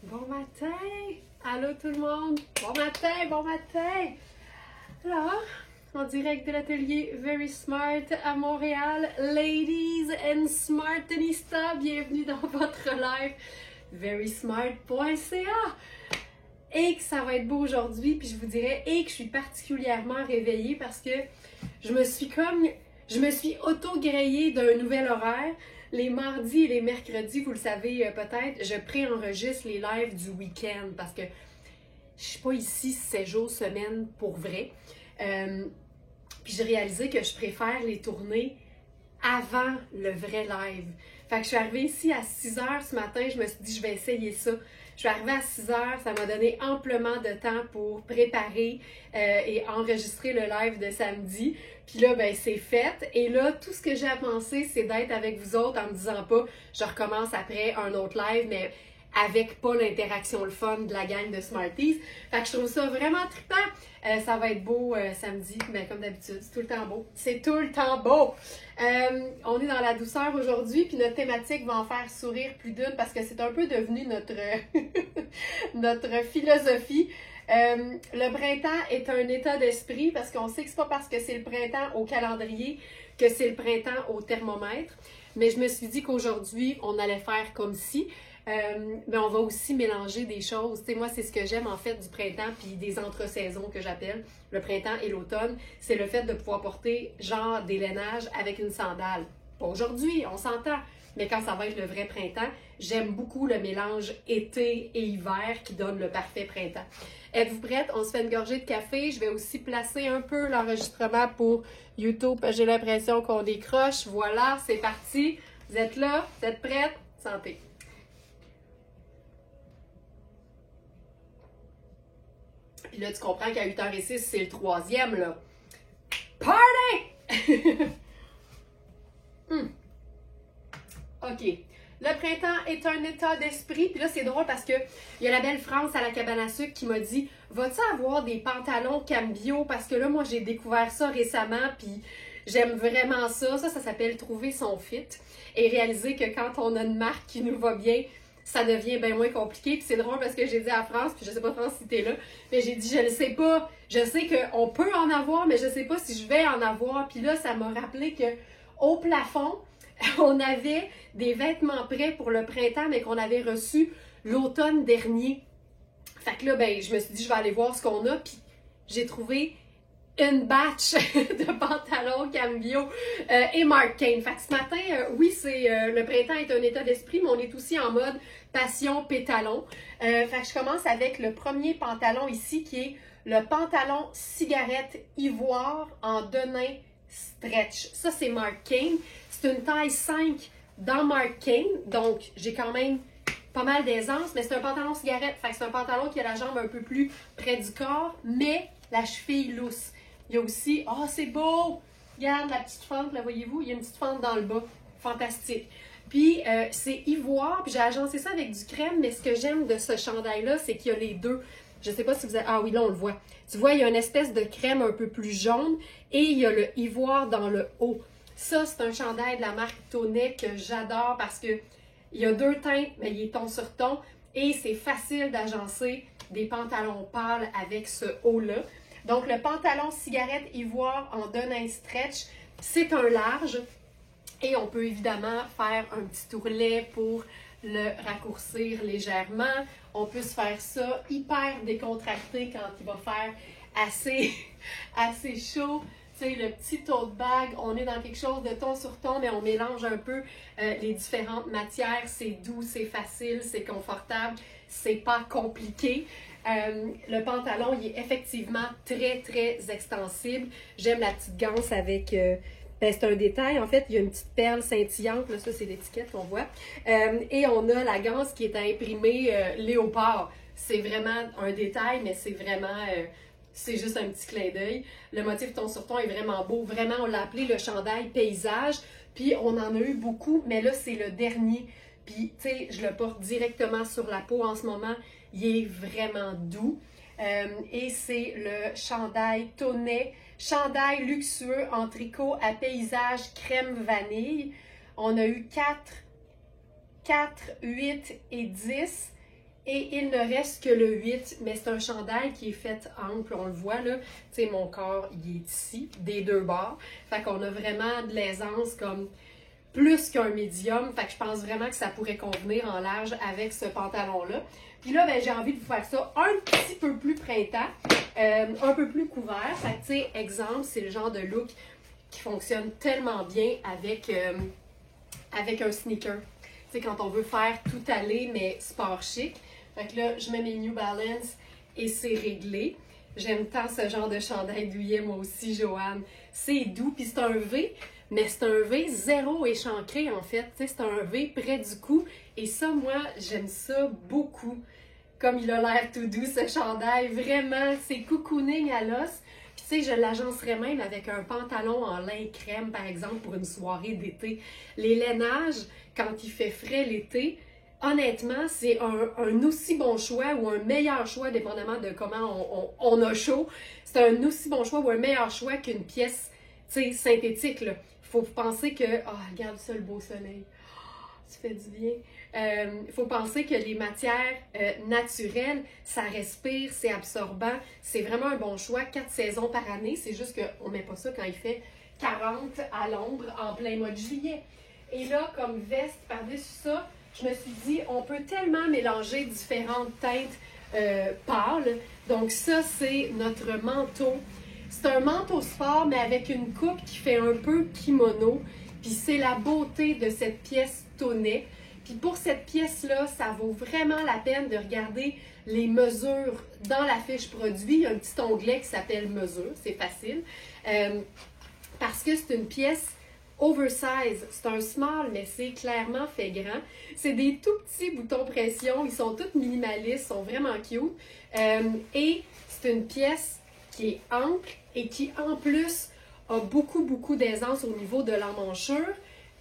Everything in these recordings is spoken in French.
Bon matin! Allô tout le monde! Bon matin, bon matin! Alors, en direct de l'atelier Very Smart à Montréal, Ladies and Smartanistas, bienvenue dans votre live verysmart.ca. Et que ça va être beau aujourd'hui, puis je vous dirais, et que je suis particulièrement réveillée parce que je me suis auto-grillée d'un nouvel horaire. Les mardis et les mercredis, vous le savez peut-être, je pré-enregistre les lives du week-end parce que je suis pas ici 7 jours semaine pour vrai. Puis j'ai réalisé que je préfère les tourner avant le vrai live. Fait que je suis arrivée ici à 6 h ce matin, je me suis dit je vais essayer ça. Je suis arrivée à 6 h, ça m'a donné amplement de temps pour préparer et enregistrer le live de samedi. Puis là, ben c'est fait. Et là, tout ce que j'ai à penser, c'est d'être avec vous autres en me disant pas, je recommence après un autre live, mais avec pas l'interaction, le fun de la gang de Smarties. Fait que je trouve ça vraiment trippant. Ça va être beau samedi, mais comme d'habitude, c'est tout le temps beau. C'est tout le temps beau! On est dans la douceur aujourd'hui, puis notre thématique va en faire sourire plus d'une parce que c'est un peu devenu notre, notre philosophie. Le printemps est un état d'esprit parce qu'on sait que c'est pas parce que c'est le printemps au calendrier que c'est le printemps au thermomètre. Mais je me suis dit qu'aujourd'hui, on allait faire comme si. Mais on va aussi mélanger des choses. Tu sais, moi, c'est ce que j'aime en fait du printemps puis des entre-saisons que j'appelle le printemps et l'automne. C'est le fait de pouvoir porter genre des lainages avec une sandale. Pas aujourd'hui, on s'entend. Mais quand ça va être le vrai printemps, j'aime beaucoup le mélange été et hiver qui donne le parfait printemps. Êtes-vous prête? On se fait une gorgée de café. Je vais aussi placer un peu l'enregistrement pour YouTube. J'ai l'impression qu'on décroche. Voilà, c'est parti. Vous êtes là? Vous êtes prêtes? Santé! Puis là, tu comprends qu'à 8h06, c'est le troisième, là. Party! OK. Le printemps est un état d'esprit. Puis là, c'est drôle parce que il y a la belle France à la cabane à sucre qui m'a dit « Vas-tu avoir des pantalons cambio? » Parce que là, moi, j'ai découvert ça récemment, puis j'aime vraiment ça. Ça s'appelle « Trouver son fit » et réaliser que quand on a une marque qui nous va bien, ça devient bien moins compliqué. Puis c'est drôle parce que j'ai dit à France, puis je sais pas France si t'es là, mais j'ai dit je ne sais pas. Je sais qu'on peut en avoir, mais je sais pas si je vais en avoir. Puis là, ça m'a rappelé que au plafond, on avait des vêtements prêts pour le printemps, mais qu'on avait reçus l'automne dernier. Fait que là, ben, je me suis dit je vais aller voir ce qu'on a, puis j'ai trouvé une batch de pantalons Cambio et Mark Kane. Fait que ce matin, oui, le printemps est un état d'esprit, mais on est aussi en mode passion pétalon. Fait que je commence avec le premier pantalon ici, qui est le pantalon cigarette ivoire en denim stretch. Ça, c'est Mark Kane. C'est une taille 5 dans Mark Kane, donc j'ai quand même pas mal d'aisance, mais c'est un pantalon cigarette. Fait que c'est un pantalon qui a la jambe un peu plus près du corps, mais la cheville lousse. Il y a aussi, oh c'est beau! Regarde la petite fente, là voyez-vous, il y a une petite fente dans le bas. Fantastique. Puis c'est ivoire, puis j'ai agencé ça avec du crème, mais ce que j'aime de ce chandail-là, c'est qu'il y a les deux. Je sais pas si vous avez... Ah oui, là on le voit. Tu vois, il y a une espèce de crème un peu plus jaune et il y a le ivoire dans le haut. Ça, c'est un chandail de la marque Tonnet que j'adore parce que il y a deux teintes, mais il est ton sur ton et c'est facile d'agencer des pantalons pâles avec ce haut-là. Donc, le pantalon cigarette ivoire en denim stretch, c'est un large et on peut évidemment faire un petit tourlet pour le raccourcir légèrement. On peut se faire ça hyper décontracté quand il va faire assez chaud. Tu sais, le petit tote bag, on est dans quelque chose de ton sur ton, mais on mélange un peu les différentes matières. C'est doux, c'est facile, c'est confortable, c'est pas compliqué. Le pantalon, il est effectivement très, très extensible. J'aime la petite ganse avec... ben, c'est un détail, en fait, il y a une petite perle scintillante, là, ça c'est l'étiquette qu'on voit. Et on a la ganse qui est à imprimer léopard. C'est vraiment un détail, mais c'est vraiment... c'est juste un petit clin d'œil. Le motif ton sur ton est vraiment beau. Vraiment, on l'a appelé le chandail paysage. Puis, on en a eu beaucoup, mais là, c'est le dernier. Puis, tu sais, je le porte directement sur la peau en ce moment. Il est vraiment doux. Et c'est le chandail Tonnet. Chandail luxueux en tricot à paysage crème vanille. On a eu 4, 8 et 10. Et il ne reste que le 8, mais c'est un chandail qui est fait ample, on le voit là. Tu sais, mon corps, il est ici, des deux bords. Fait qu'on a vraiment de l'aisance comme plus qu'un médium. Fait que je pense vraiment que ça pourrait convenir en large avec ce pantalon-là. Puis là, ben, j'ai envie de vous faire ça un petit peu plus printemps, un peu plus couvert. Fait que, tu sais, exemple, c'est le genre de look qui fonctionne tellement bien avec, avec un sneaker. Tu sais, quand on veut faire tout aller, mais sport chic. Fait que là, je mets mes New Balance et c'est réglé. J'aime tant ce genre de chandail douillet, moi aussi, Joanne. C'est doux, puis c'est un V, mais c'est un V zéro échancré, en fait. Tu sais, c'est un V près du cou. Et ça, moi, j'aime ça beaucoup. Comme il a l'air tout doux, ce chandail. Vraiment, c'est cocooning à l'os. Puis tu sais, je l'agencerais même avec un pantalon en lin crème, par exemple, pour une soirée d'été. Les lainages, quand il fait frais l'été, honnêtement, c'est un aussi bon choix ou un meilleur choix, dépendamment de comment on a chaud. C'est un aussi bon choix ou un meilleur choix qu'une pièce, tu sais, synthétique, là. Il faut penser que... Ah, oh, regarde ça, le beau soleil. Oh, ça fait du bien. Il faut penser que les matières naturelles, ça respire, c'est absorbant. C'est vraiment un bon choix. 4 saisons par année. C'est juste qu'on ne met pas ça quand il fait 40 à l'ombre en plein mois de juillet. Et là, comme veste par-dessus ça, je me suis dit, on peut tellement mélanger différentes teintes pâles. Donc ça, c'est notre manteau. C'est un manteau sport, mais avec une coupe qui fait un peu kimono. Puis c'est la beauté de cette pièce tonnée. Puis pour cette pièce-là, ça vaut vraiment la peine de regarder les mesures dans la fiche produit. Il y a un petit onglet qui s'appelle mesure, c'est facile. Parce que c'est une pièce oversize. C'est un small, mais c'est clairement fait grand. C'est des tout petits boutons pression. Ils sont tous minimalistes, sont vraiment cute. Et c'est une pièce qui est ample et qui, en plus, a beaucoup d'aisance au niveau de l'emmanchure.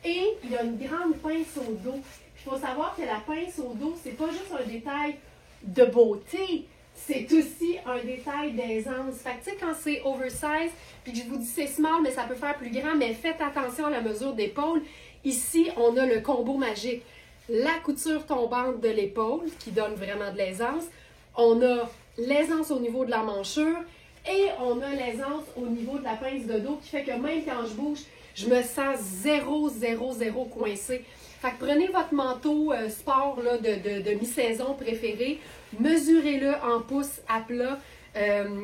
Et il y a une grande pince au dos. Il faut savoir que la pince au dos, c'est pas juste un détail de beauté, c'est aussi un détail d'aisance. Fait que tu sais, quand c'est oversize, puis que je vous dis c'est small, mais ça peut faire plus grand, mais faites attention à la mesure d'épaule. Ici, on a le combo magique. La couture tombante de l'épaule, qui donne vraiment de l'aisance. On a l'aisance au niveau de l'emmanchure et on a l'aisance au niveau de la pince de dos, qui fait que même quand je bouge, je me sens zéro coincée. Fait que prenez votre manteau sport là, de mi-saison préféré, mesurez-le en pouces à plat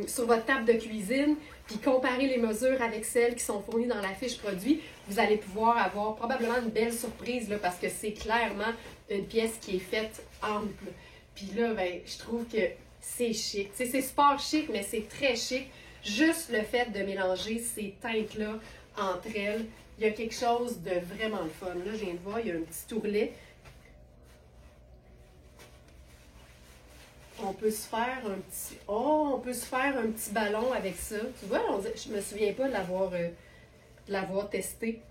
sur votre table de cuisine, puis comparez les mesures avec celles qui sont fournies dans la fiche produit. Vous allez pouvoir avoir probablement une belle surprise là, parce que c'est clairement une pièce qui est faite ample. Puis là, ben, je trouve que c'est chic. C'est sport chic, mais c'est très chic. Juste le fait de mélanger ces teintes-là entre elles, il y a quelque chose de vraiment le fun. Là, je viens de voir, il y a un petit tourlet. On peut se faire un petit... Oh, on peut se faire un petit ballon avec ça. Tu vois, je me souviens pas de l'avoir testé.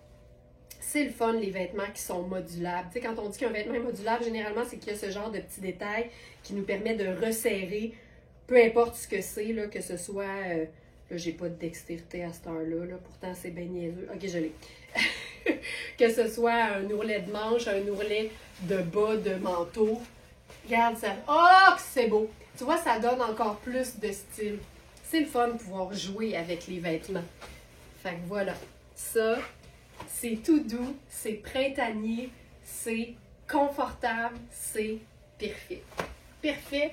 C'est le fun, les vêtements qui sont modulables. Tu sais, quand on dit qu'un vêtement est modulable, généralement, c'est qu'il y a ce genre de petits détails qui nous permet de resserrer, peu importe ce que c'est, là, que ce soit... là, j'ai pas de dextérité à cette heure-là, là, pourtant c'est bien niaiseux. Ok, je l'ai. Que ce soit un ourlet de manche, un ourlet de bas, de manteau. Regarde ça. Oh, que c'est beau! Tu vois, ça donne encore plus de style. C'est le fun de pouvoir jouer avec les vêtements. Fait que voilà. Ça, c'est tout doux, c'est printanier, c'est confortable, c'est parfait.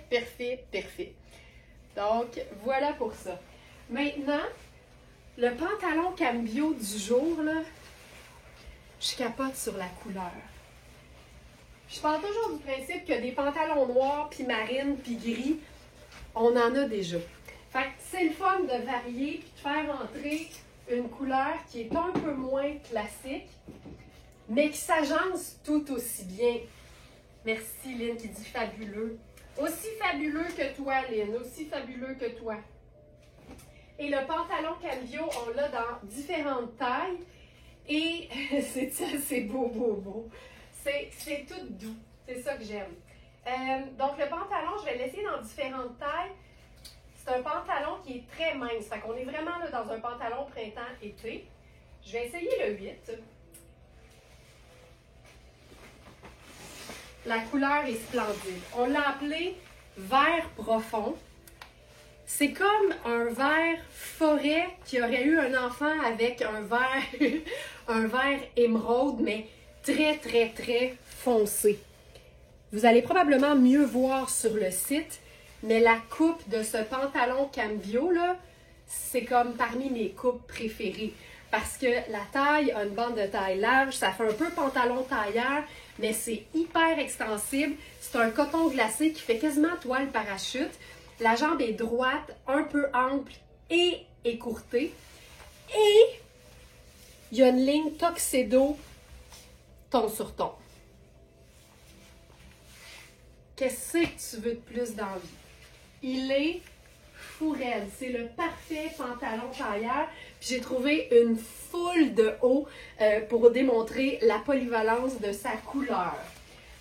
Parfait. Donc, voilà pour ça. Maintenant, le pantalon cambio du jour, là, je capote sur la couleur. Je parle toujours du principe que des pantalons noirs, puis marine, puis gris, on en a déjà. Fait que c'est le fun de varier, puis de faire entrer une couleur qui est un peu moins classique, mais qui s'agence tout aussi bien. Merci Lynn qui dit fabuleux. Aussi fabuleux que toi, Lynn, aussi fabuleux que toi. Et le pantalon cambio, on l'a dans différentes tailles. Et c'est beau. C'est tout doux. C'est ça que j'aime. Donc, le pantalon, je vais l'essayer dans différentes tailles. C'est un pantalon qui est très mince. Fait qu'on est vraiment là, dans un pantalon printemps-été. Je vais essayer le 8. La couleur est splendide. On l'a appelé vert profond. C'est comme un vert forêt qui aurait eu un enfant avec un vert, un vert émeraude, mais très, très, très foncé. Vous allez probablement mieux voir sur le site, mais la coupe de ce pantalon Cambio, là, c'est comme parmi mes coupes préférées. Parce que la taille a une bande de taille large, ça fait un peu pantalon tailleur, mais c'est hyper extensible. C'est un coton glacé qui fait quasiment toile parachute. La jambe est droite, un peu ample et écourtée. Et il y a une ligne tuxedo ton sur ton. Qu'est-ce que tu veux de plus dans la vie? Il est fou raide. C'est le parfait pantalon tailleur. Puis j'ai trouvé une foule de hauts pour démontrer la polyvalence de sa couleur.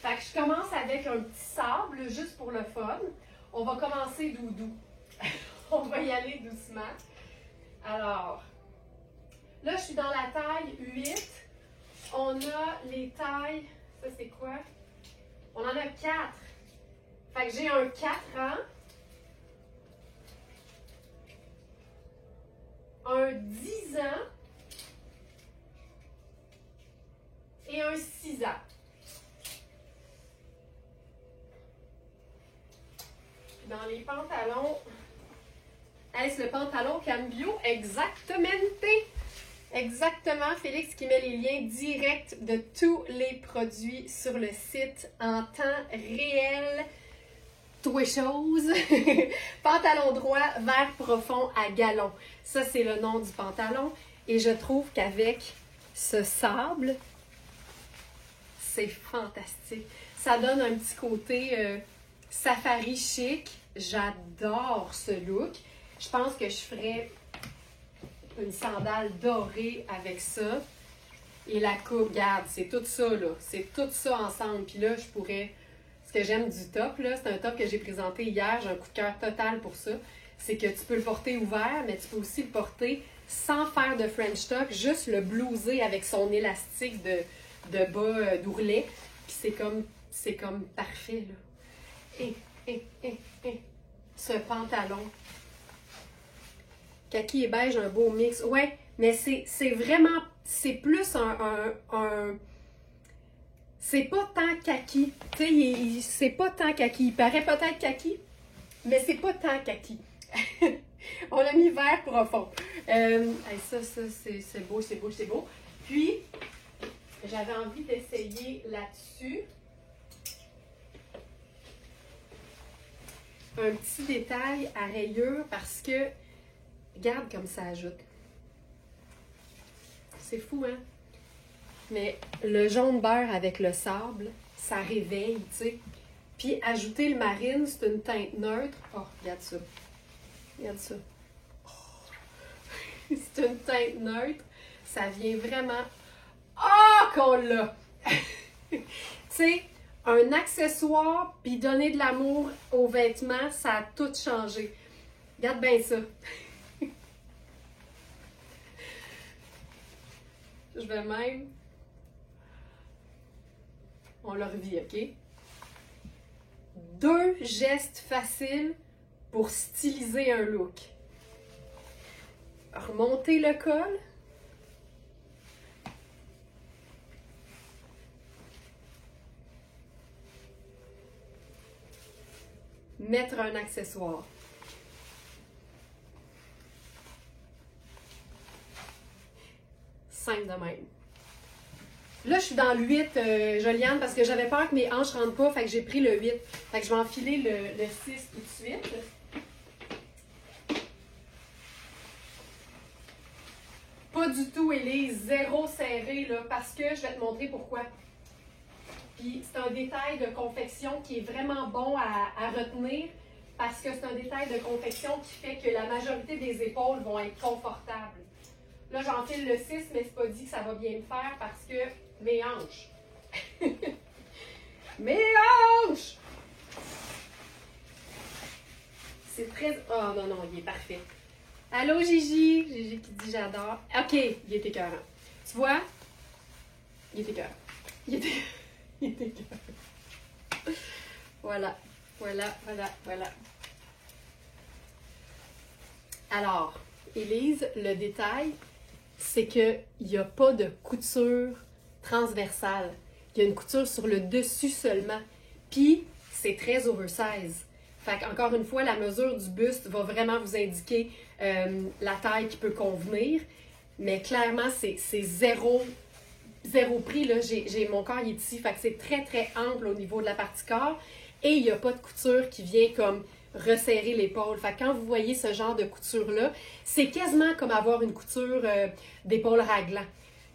Fait que je commence avec un petit sable, juste pour le fun. On va commencer doudou. On va y aller doucement. Alors, là, je suis dans la taille 8. On a les tailles, ça c'est quoi? On en a 4. Fait que j'ai un 4 ans, un 10 ans et un 6 ans. Dans les pantalons, est-ce le pantalon Cambio? Exactement! Exactement, Félix qui met les liens directs de tous les produits sur le site en temps réel. Tout est chose. Pantalon droit, vert profond à galon. Ça, c'est le nom du pantalon. Et je trouve qu'avec ce sable, c'est fantastique. Ça donne un petit côté safari chic. J'adore ce look. Je pense que je ferais une sandale dorée avec ça. Et la coupe, regarde, c'est tout ça, là. C'est tout ça ensemble. Puis là, je pourrais... Ce que j'aime du top, là, c'est un top que j'ai présenté hier. J'ai un coup de cœur total pour ça. C'est que tu peux le porter ouvert, mais tu peux aussi le porter sans faire de French tuck, juste le blouser avec son élastique de bas d'ourlet. Puis c'est comme parfait, là. Ce pantalon. Kaki et beige, un beau mix. Ouais, mais c'est vraiment, c'est plus un c'est pas tant kaki. Tu sais, c'est pas tant kaki. Il paraît peut-être kaki, mais c'est pas tant kaki. On l'a mis vert profond. Ça, c'est beau, c'est beau, c'est beau. Puis, j'avais envie d'essayer là-dessus un petit détail à rayures parce que, regarde comme ça ajoute. C'est fou, hein? Mais le jaune beurre avec le sable, ça réveille, tu sais. Puis ajouter le marine, c'est une teinte neutre. Oh, regarde ça. Regarde ça. Oh. C'est une teinte neutre. Ça vient vraiment... Ah, qu'on l'a! Tu sais, un accessoire, puis donner de l'amour aux vêtements, ça a tout changé. Regarde bien ça. Je vais même... On le revit, OK? 2 gestes faciles pour styliser un look. Remonter le col. Mettre un accessoire. Simple de même. Là, je suis dans le 8, Joliane, parce que j'avais peur que mes hanches ne rentrent pas, fait que j'ai pris le 8. Fait que je vais enfiler le 6 tout de suite. Pas du tout, Élise, zéro serré, là, parce que je vais te montrer pourquoi. Puis c'est un détail de confection qui est vraiment bon à retenir, parce que c'est un détail de confection qui fait que la majorité des épaules vont être confortables. Là, j'enfile le 6, mais c'est pas dit que ça va bien me faire parce que mes hanches. Mes hanches! C'est très... Oh non, non, il est parfait. Allô, Gigi? Gigi qui dit j'adore. OK, il est écœurant. Tu vois? Il est écœurant. Il est écœurant. Voilà, voilà, voilà, voilà. Alors, Élise, le détail, c'est qu'il n'y a pas de couture transversale. Il y a une couture sur le dessus seulement. Puis, c'est très oversize. Fait qu'encore une fois, la mesure du buste va vraiment vous indiquer la taille qui peut convenir. Mais clairement, c'est zéro prix. Là. Mon corps il est ici. Fait que c'est très, très ample au niveau de la partie corps. Et il n'y a pas de couture qui vient comme resserrer l'épaule. Fait que quand vous voyez ce genre de couture-là, c'est quasiment comme avoir une couture d'épaule raglan.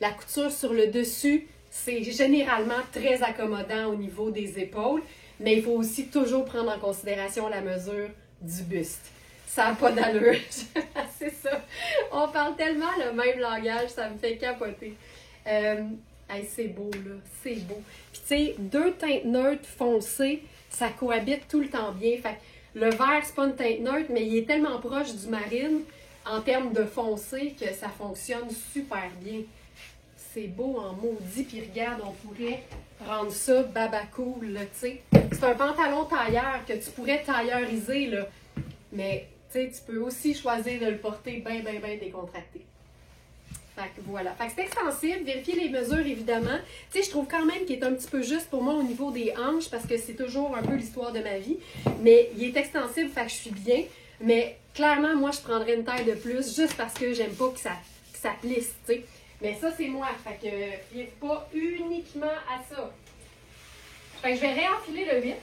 La couture sur le dessus, c'est généralement très accommodant au niveau des épaules, mais il faut aussi toujours prendre en considération la mesure du buste. Ça n'a pas d'allure. C'est ça. On parle tellement le même langage, ça me fait capoter. Hey, c'est beau, là. C'est beau. Puis, tu sais, deux teintes neutres foncées, ça cohabite tout le temps bien. Fait que le vert, c'est pas une teinte neutre, mais il est tellement proche du marine en termes de foncé que ça fonctionne super bien. C'est beau en maudit. Puis regarde, on pourrait rendre ça baba cool, tu sais. C'est un pantalon tailleur que tu pourrais tailleuriser, là. Mais, tu sais, tu peux aussi choisir de le porter bien décontracté. Fait que voilà. Fait que c'est extensible. Vérifiez les mesures, évidemment. Tu sais, je trouve quand même qu'il est un petit peu juste pour moi au niveau des hanches parce que c'est toujours un peu l'histoire de ma vie. Mais il est extensible, fait que je suis bien. Mais clairement, moi, je prendrais une taille de plus juste parce que j'aime pas que ça plisse, tu sais. Mais ça, c'est moi. Fait que fiez-vous pas uniquement à ça. Fait que je vais réenfiler le 8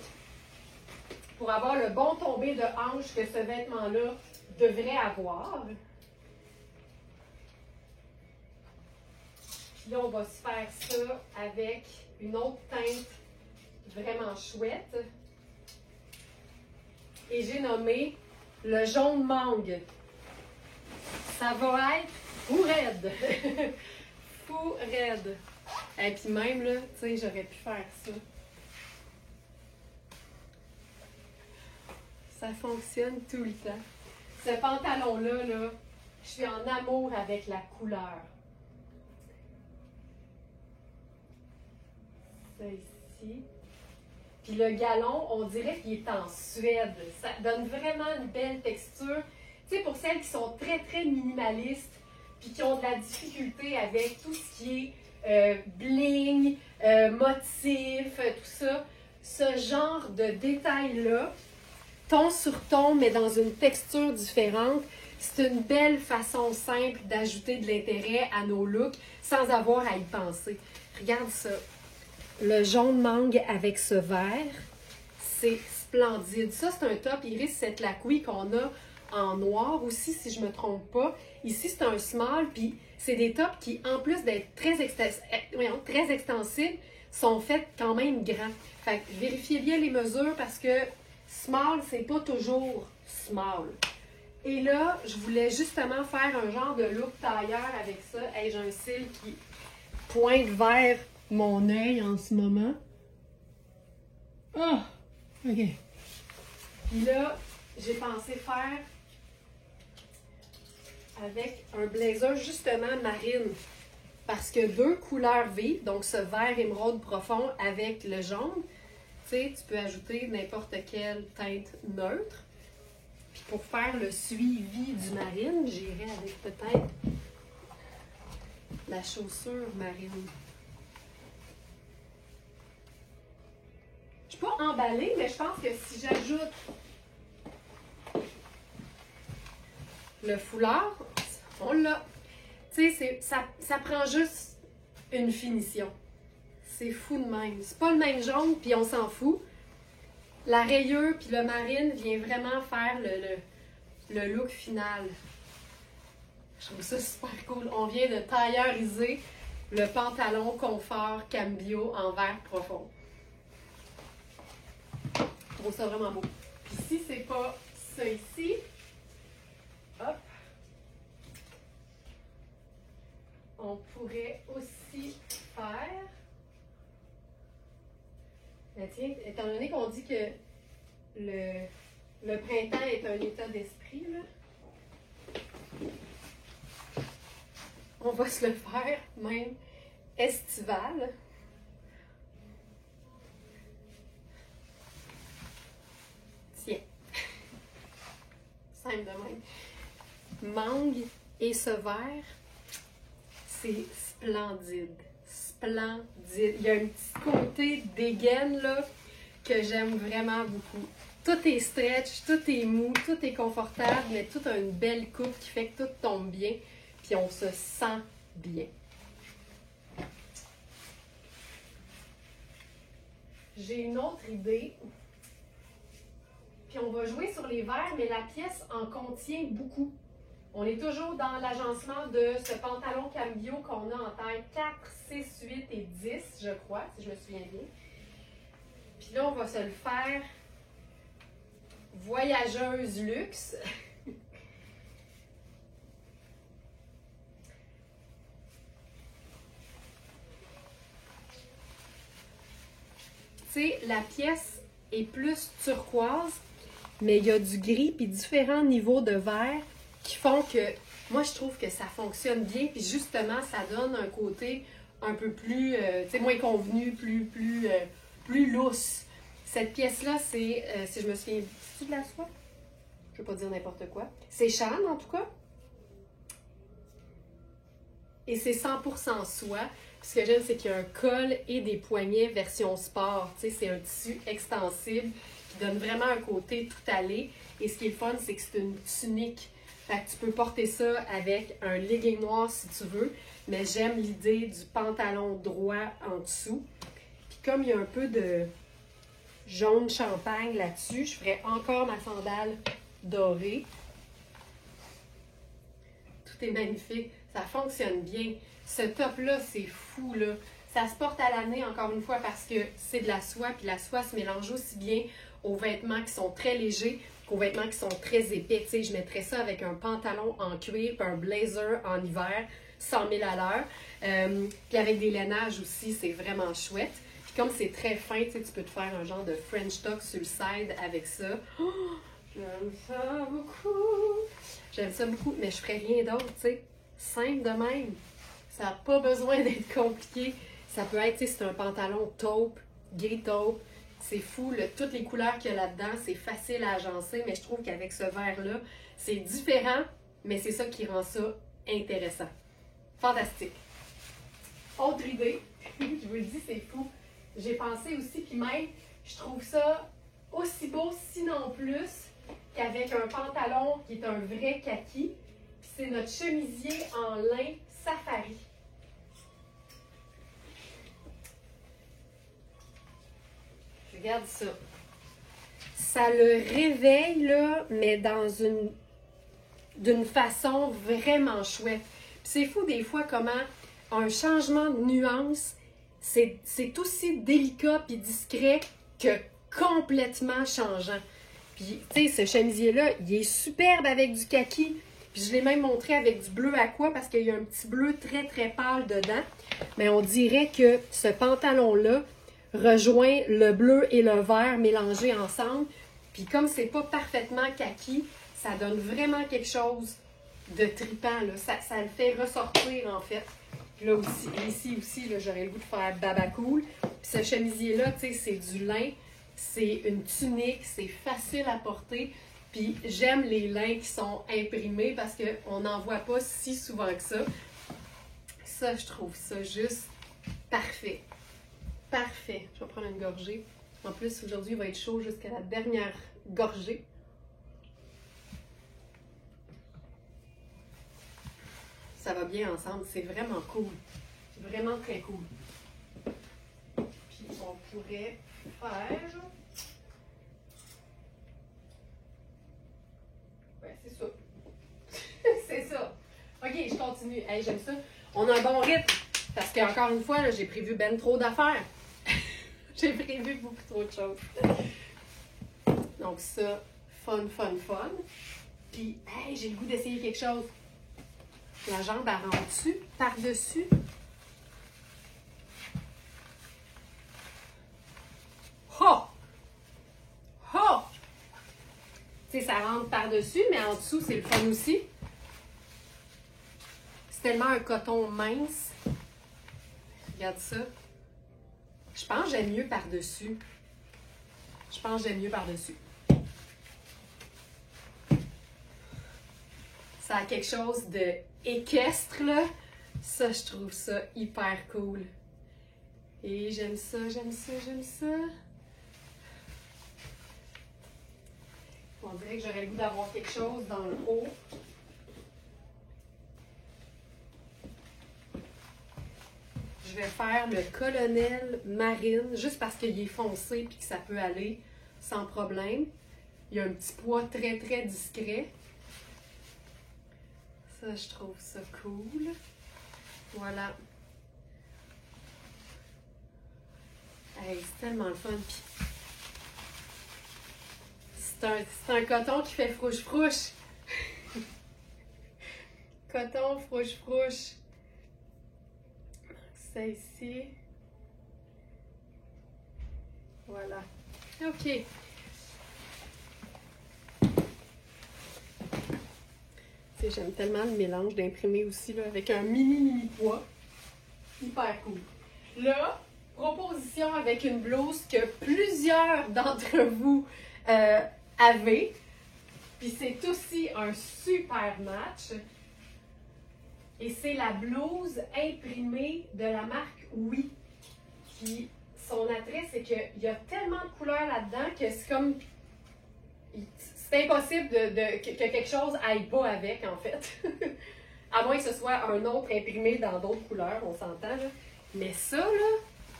pour avoir le bon tombé de hanche que ce vêtement-là devrait avoir. Puis là, on va se faire ça avec une autre teinte vraiment chouette. Et j'ai nommé le jaune mangue. Ça va être fou raide. Fou raide. Et puis même, là, tu sais, j'aurais pu faire ça. Ça fonctionne tout le temps. Ce pantalon-là, là, je suis en amour avec la couleur. Ça ici. Puis le galon, on dirait qu'il est en Suède. Ça donne vraiment une belle texture. Tu sais, pour celles qui sont très, très minimalistes, puis qui ont de la difficulté avec tout ce qui est bling, motif, tout ça, ce genre de détail-là, ton sur ton, mais dans une texture différente, c'est une belle façon simple d'ajouter de l'intérêt à nos looks sans avoir à y penser. Regarde ça. Le jaune mangue avec ce vert, c'est splendide. Ça, c'est un top Iris cette lacouille qu'on a en noir aussi, si je ne me trompe pas. Ici, c'est un small, puis c'est des tops qui, en plus d'être très extensibles, sont faits quand même grands. Fait que vérifiez bien les mesures parce que small, c'est pas toujours small. Et là, je voulais justement faire un genre de look tailleur avec ça. Hey, j'ai un cil qui pointe vers mon œil en ce moment. Ah! OK. Puis là, j'ai pensé faire avec un blazer justement marine. Parce que deux couleurs vives, donc ce vert émeraude profond avec le jaune, tu sais, tu peux ajouter n'importe quelle teinte neutre. Puis pour faire le suivi du marine, j'irai avec peut-être la chaussure marine. Je ne suis pas emballée, mais je pense que si j'ajoute le foulard, on l'a. Tu sais, ça prend juste une finition. C'est fou de même. C'est pas le même jaune, puis on s'en fout. La rayure puis le marine vient vraiment faire le look final. Je trouve ça super cool. On vient de tailleuriser le pantalon confort cambio en vert profond. Je trouve ça vraiment beau. Puis si c'est pas ça ici, hop, on pourrait aussi faire... Ben tiens, étant donné qu'on dit que le printemps est un état d'esprit, là, on va se le faire même estival. simple de même. Mangue et ce vert, c'est splendide. Splendide. Il y a un petit côté dégaine là que j'aime vraiment beaucoup. Tout est stretch, tout est mou, tout est confortable, mais tout a une belle coupe qui fait que tout tombe bien, puis on se sent bien. J'ai une autre idée. Puis on va jouer sur les verres, mais la pièce en contient beaucoup. On est toujours dans l'agencement de ce pantalon cambio qu'on a en taille 4, 6, 8 et 10, je crois, si je me souviens bien. Puis là, on va se le faire voyageuse luxe. Tu sais, la pièce est plus turquoise, mais il y a du gris puis différents niveaux de vert qui font que moi je trouve que ça fonctionne bien, puis justement ça donne un côté un peu plus tu sais, moins convenu, plus lousse. Cette pièce-là, c'est, si je me souviens, c'est de la soie? Je ne veux pas dire n'importe quoi. C'est Shan en tout cas. Et c'est 100% soie. Ce que j'aime, c'est qu'il y a un col et des poignets version sport. Tu sais, c'est un tissu extensible qui donne vraiment un côté tout allé. Et ce qui est le fun, c'est que c'est une tunique. Fait que tu peux porter ça avec un legging noir si tu veux. Mais j'aime l'idée du pantalon droit en dessous. Puis comme il y a un peu de jaune champagne là-dessus, je ferai encore ma sandale dorée. Tout est magnifique. Ça fonctionne bien. Ce top-là, c'est fou, là. Ça se porte à l'année, encore une fois, parce que c'est de la soie, puis la soie se mélange aussi bien aux vêtements qui sont très légers qu'aux vêtements qui sont très épais. Tu sais, je mettrais ça avec un pantalon en cuir, puis un blazer en hiver, 100 000 à l'heure. Puis avec des lainages aussi, c'est vraiment chouette. Puis comme c'est très fin, tu sais, tu peux te faire un genre de French tuck sur le side avec ça. Oh, j'aime ça beaucoup! J'aime ça beaucoup, mais je ferais rien d'autre, tu sais. Simple de même. Ça n'a pas besoin d'être compliqué. Ça peut être, tu sais, c'est un pantalon taupe, gris taupe. C'est fou, toutes les couleurs qu'il y a là-dedans, c'est facile à agencer, mais je trouve qu'avec ce vert-là, c'est différent, mais c'est ça qui rend ça intéressant. Fantastique. Autre idée, je vous le dis, c'est fou. J'ai pensé aussi, puis même, je trouve ça aussi beau, sinon plus, qu'avec un pantalon qui est un vrai kaki. Puis c'est notre chemisier en lin safari. Regarde ça. Ça le réveille, là, mais d'une façon vraiment chouette. Puis c'est fou des fois comment un changement de nuance, c'est aussi délicat puis discret que complètement changeant. Puis, tu sais, ce chemisier-là, il est superbe avec du kaki. Puis je l'ai même montré avec du bleu aqua parce qu'il y a un petit bleu très, très pâle dedans. Mais on dirait que ce pantalon-là rejoint le bleu et le vert mélangés ensemble. Puis comme c'est pas parfaitement kaki, ça donne vraiment quelque chose de trippant, là. Ça le fait ressortir, en fait. Puis là aussi, ici aussi, j'aurais le goût de faire baba cool. Puis ce chemisier-là, tu sais, c'est du lin. C'est une tunique, c'est facile à porter. Puis j'aime les lins qui sont imprimés parce qu'on n'en voit pas si souvent que ça. Ça, je trouve ça juste parfait. Parfait. Je vais prendre une gorgée. En plus, aujourd'hui, il va être chaud jusqu'à la dernière gorgée. Ça va bien ensemble. C'est vraiment cool. C'est vraiment très cool. Puis on pourrait faire... Ouais, c'est ça. C'est ça. OK, je continue. Hey, j'aime ça. On a un bon rythme. Parce qu'encore une fois, j'ai prévu ben trop d'affaires. J'ai prévu beaucoup trop de choses. Donc ça, fun. Puis, hey, j'ai le goût d'essayer quelque chose. La jambe, elle rentre dessus, par-dessus. Oh! Oh! Tu sais, ça rentre par-dessus, mais en dessous, c'est le fun aussi. C'est tellement un coton mince. Regarde ça. Je pense que j'aime mieux par-dessus. Ça a quelque chose de équestre, là. Ça, je trouve ça hyper cool. Et j'aime ça, j'aime ça, j'aime ça. On dirait que j'aurais le goût d'avoir quelque chose dans le haut. Je vais faire le colonel marine, juste parce qu'il est foncé et que ça peut aller sans problème. Il y a un petit poids très, très discret. Ça, je trouve ça cool. Voilà. Hey, c'est tellement le fun. C'est un coton qui fait frouche-frouche. Coton, frouche-frouche. Ça ici. Voilà. OK. J'aime tellement le mélange d'imprimer aussi là, avec un mini poids. Hyper cool. Là, proposition avec une blouse que plusieurs d'entre vous avez. Puis c'est aussi un super match. Et c'est la blouse imprimée de la marque Oui. Puis son attrait, c'est qu'il y a tellement de couleurs là-dedans que c'est comme... C'est impossible que quelque chose aille pas avec, en fait. À moins que ce soit un autre imprimé dans d'autres couleurs, on s'entend, là. Mais ça, là,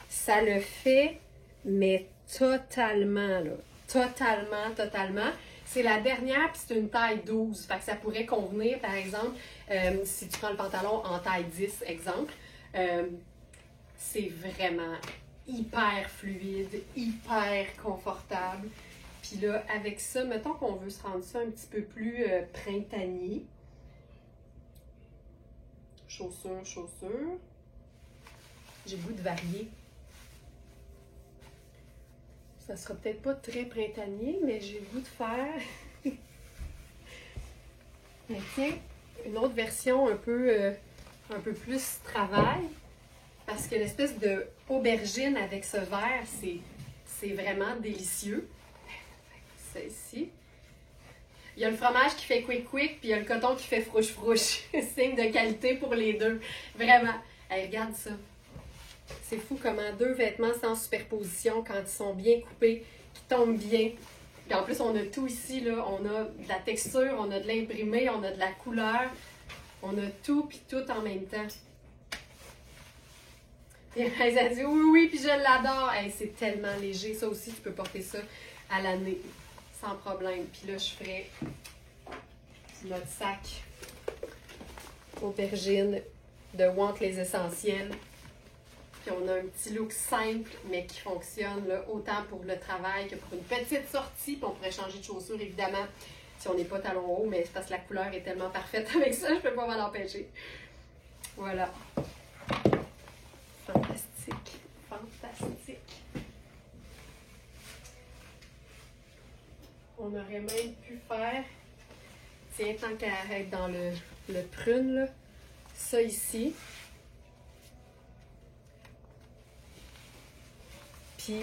ça le fait, mais totalement, là. Totalement. C'est la dernière, puis c'est une taille 12. Fait que ça pourrait convenir, par exemple, si tu prends le pantalon en taille 10, exemple. C'est vraiment hyper fluide, hyper confortable. Puis là, avec ça, mettons qu'on veut se rendre ça un petit peu plus printanier. Chaussures. J'ai le goût de varier. Ça sera peut-être pas très printanier, mais j'ai le goût de faire... Mais tiens, une autre version un peu plus travail. Parce que l'espèce de aubergine avec ce vert, c'est vraiment délicieux. Ça ici. Il y a le fromage qui fait quick, puis il y a le coton qui fait frouche. Signe de qualité pour les deux. Vraiment. Hey, regarde ça. C'est fou comment deux vêtements sans superposition, quand ils sont bien coupés, qui tombent bien. Puis en plus, on a tout ici, là. On a de la texture, on a de l'imprimé, on a de la couleur. On a tout, puis tout en même temps. Puis elle a dit oui, puis je l'adore. Hey, c'est tellement léger. Ça aussi, tu peux porter ça à l'année. Sans problème. Puis là, je ferai notre sac aubergine de Want les essentiels. Puis on a un petit look simple, mais qui fonctionne là, autant pour le travail que pour une petite sortie. Puis on pourrait changer de chaussures, évidemment, si on n'est pas talon haut, mais c'est parce que la couleur est tellement parfaite avec ça, je ne peux pas m'en empêcher. Voilà. Fantastique. On aurait même pu faire, tiens, tant qu'à être dans le prune, là, ça ici. Puis,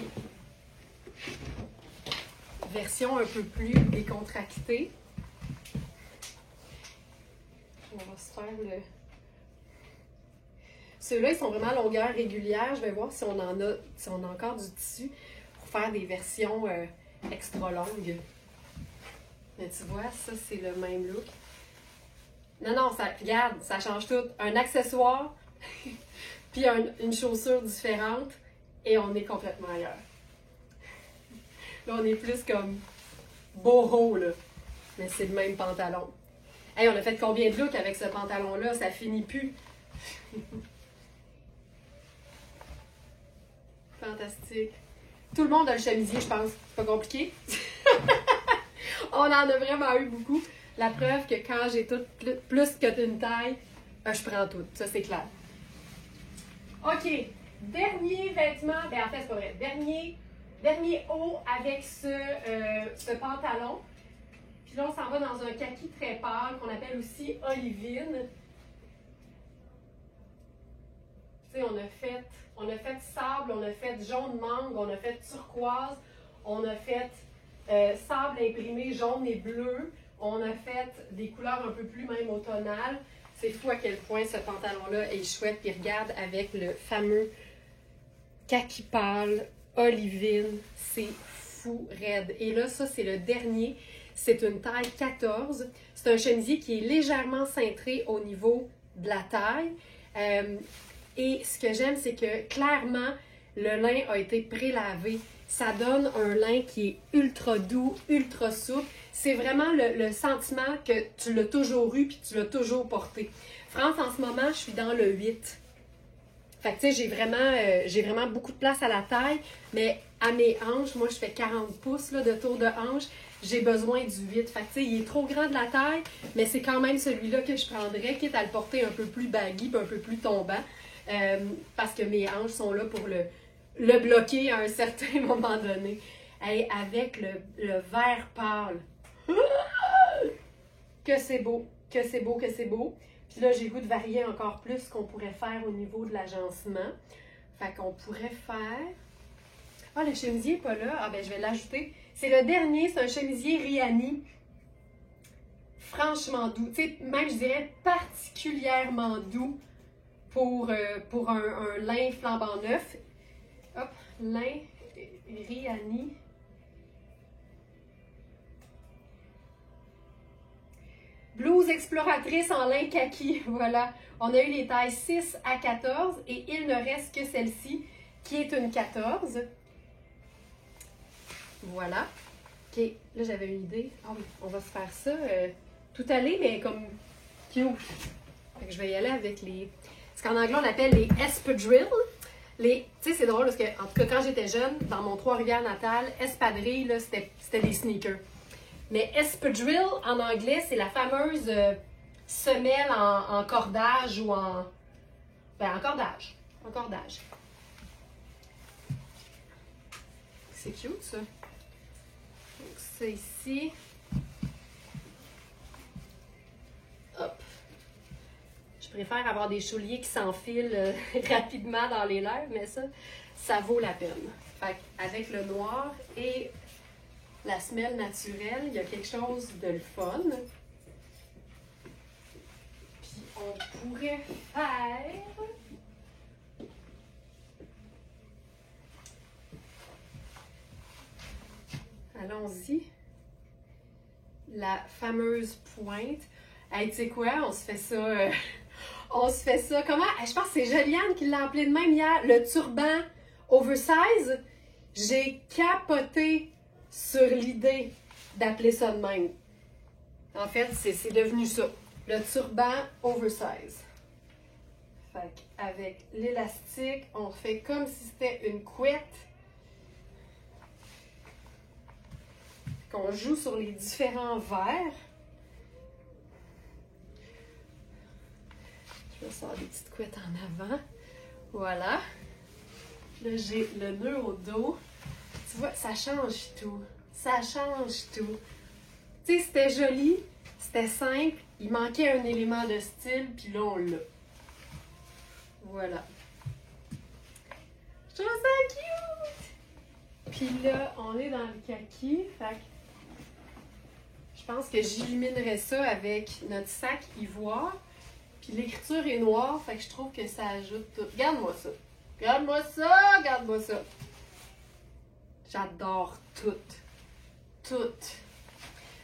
version un peu plus décontractée. On va se faire le... Ceux-là, ils sont vraiment longueur régulière. Je vais voir si on en a encore du tissu pour faire des versions extra longues. Mais tu vois, ça, c'est le même look. Non, ça, regarde, ça change tout. Un accessoire, puis une chaussure différente, et on est complètement ailleurs. Là, on est plus comme boho, là. Mais c'est le même pantalon. Hey, on a fait combien de looks avec ce pantalon-là? Ça finit plus. Fantastique. Tout le monde a le chemisier, je pense. C'est pas compliqué. On en a vraiment eu beaucoup. La preuve que quand j'ai tout plus que une taille, je prends tout. Ça, c'est clair. OK. Dernier vêtement. Ben, en fait, c'est pas vrai. Dernier haut avec ce pantalon. Puis là, on s'en va dans un kaki très pâle qu'on appelle aussi olivine. Tu sais, on a fait sable, on a fait jaune mangue, on a fait turquoise, on a fait sable imprimé jaune et bleu, On a fait des couleurs un peu plus même automnales. C'est fou à quel point ce pantalon-là est chouette. Puis regarde avec le fameux kaki pâle, olivine. C'est fou raide. Et là, ça, c'est le dernier. C'est une taille 14. C'est un chemisier qui est légèrement cintré au niveau de la taille. Et ce que j'aime, c'est que clairement, le lin a été pré-lavé. Ça donne un lin qui est ultra doux, ultra souple. C'est vraiment le sentiment que tu l'as toujours eu puis tu l'as toujours porté. France, en ce moment, je suis dans le 8. Fait que tu sais, j'ai vraiment beaucoup de place à la taille, mais à mes hanches, moi, je fais 40 pouces là, de tour de hanche. J'ai besoin du 8. Fait que tu sais, il est trop grand de la taille, mais c'est quand même celui-là que je prendrais, quitte à le porter un peu plus baggy et un peu plus tombant. Parce que mes hanches sont là pour le bloquer à un certain moment donné. Hey, avec le vert pâle. Que c'est beau, que c'est beau, que c'est beau. Puis là, j'ai le goût de varier encore plus ce qu'on pourrait faire au niveau de l'agencement. Fait qu'on pourrait faire... Ah, le chemisier n'est pas là. Ah, ben je vais l'ajouter. C'est le dernier, c'est un chemisier Rihanni. Franchement doux. Tu sais, même, je dirais particulièrement doux pour un lin flambant neuf. Hop, lin Rihanni. Blouse exploratrice en lin kaki. Voilà. On a eu les tailles 6 à 14 et il ne reste que celle-ci qui est une 14. Voilà. OK. Là, j'avais une idée. Ah oui, on va se faire ça. Tout aller, mais comme cute. Fait que je vais y aller avec les... Ce qu'en anglais, on appelle les espadrilles. Tu sais, c'est drôle parce que, en tout cas, quand j'étais jeune, dans mon Trois-Rivières natal, espadrille, c'était des sneakers. Mais espadrille, en anglais, c'est la fameuse semelle en cordage ou en... Ben, en cordage. En cordage. C'est cute, ça. Donc, ça ici. Hop. Je préfère avoir des souliers qui s'enfilent rapidement dans les lèvres, mais ça vaut la peine. Fait avec le noir et la semelle naturelle, il y a quelque chose de le fun. Puis on pourrait faire... Allons-y. La fameuse pointe. Hey, tu sais quoi? On se fait ça... on se fait ça. Comment? Je pense que c'est Joliane qui l'a appelé de même hier. Le turban oversize. J'ai capoté sur l'idée d'appeler ça de même. En fait, c'est devenu ça. Le turban oversize. Fait qu'avec l'élastique, on fait comme si c'était une couette. Qu'on joue sur les différents verres. Je me sors des petites couettes en avant. Voilà. Là, j'ai le nœud au dos. Tu vois, ça change tout. Ça change tout. Tu sais, c'était joli, c'était simple, il manquait un élément de style, puis là, on l'a. Voilà. Je trouve ça cute! Puis là, on est dans le kaki, fait que je pense que j'illumainerais ça avec notre sac ivoire. Puis l'écriture est noire, fait que je trouve que ça ajoute tout. Regarde-moi ça! Regarde-moi ça! Regarde-moi ça! J'adore tout. Tout.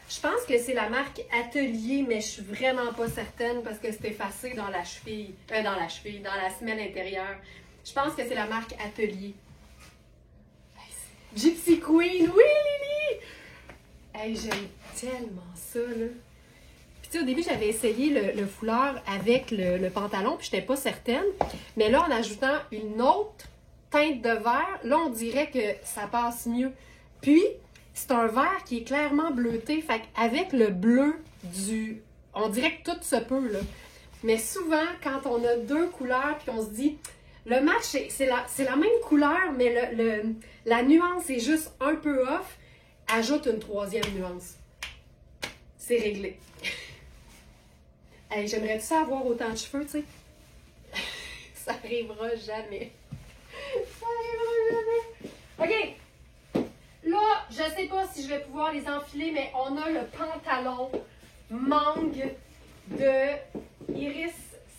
Je pense que c'est la marque Atelier, mais je suis vraiment pas certaine parce que c'est effacé dans la cheville. Dans la semelle intérieure. Je pense que c'est la marque Atelier. Gypsy Queen! Oui, Lily! Hey, j'aime tellement ça, là. Puis tu sais, au début, j'avais essayé le foulard avec le pantalon, puis j'étais pas certaine. Mais là, en ajoutant une autre teinte de vert, là, on dirait que ça passe mieux. Puis, c'est un vert qui est clairement bleuté. Fait qu'avec le bleu du... On dirait que tout se peut, là. Mais souvent, quand on a deux couleurs, puis on se dit... Le match, c'est la même couleur, mais la nuance est juste un peu off. Ajoute une troisième nuance. C'est réglé. Hey, j'aimerais ça avoir autant de cheveux, tu sais. Ça arrivera jamais. Ça arrivera jamais. OK. Là, je sais pas si je vais pouvoir les enfiler, mais on a le pantalon mangue de Iris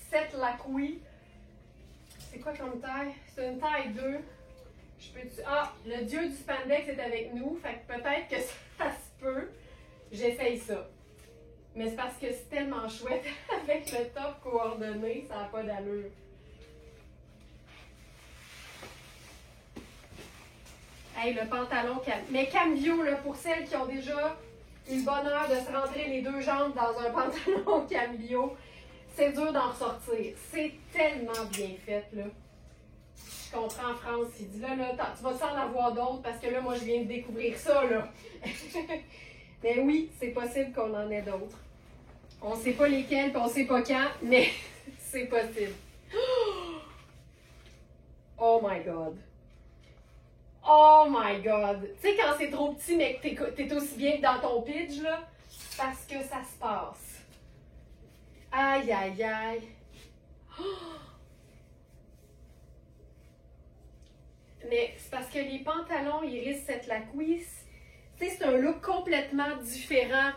Setlacqui. C'est quoi comme taille? C'est une taille 2. Je peux... Ah, le dieu du spandex est avec nous, fait que peut-être que ça se peut. J'essaye ça. Mais c'est parce que c'est tellement chouette avec le top coordonné, ça n'a pas d'allure. Hey, le pantalon mais cambio, là, pour celles qui ont déjà eu le bonheur de se rentrer les deux jambes dans un pantalon cambio, c'est dur d'en ressortir. C'est tellement bien fait, là. Je comprends France, il dit là, tu vas s'en avoir d'autres parce que là, moi, je viens de découvrir ça, là. Mais oui, c'est possible qu'on en ait d'autres. On ne sait pas lesquels, puis on ne sait pas quand, mais c'est possible. Oh my God! Oh my God! Tu sais, quand c'est trop petit, mais que t'es aussi bien que dans ton pitch, là, parce que ça se passe. Aïe, aïe, aïe. Oh! Mais c'est parce que les pantalons Iris Setlacqui, c'est un look complètement différent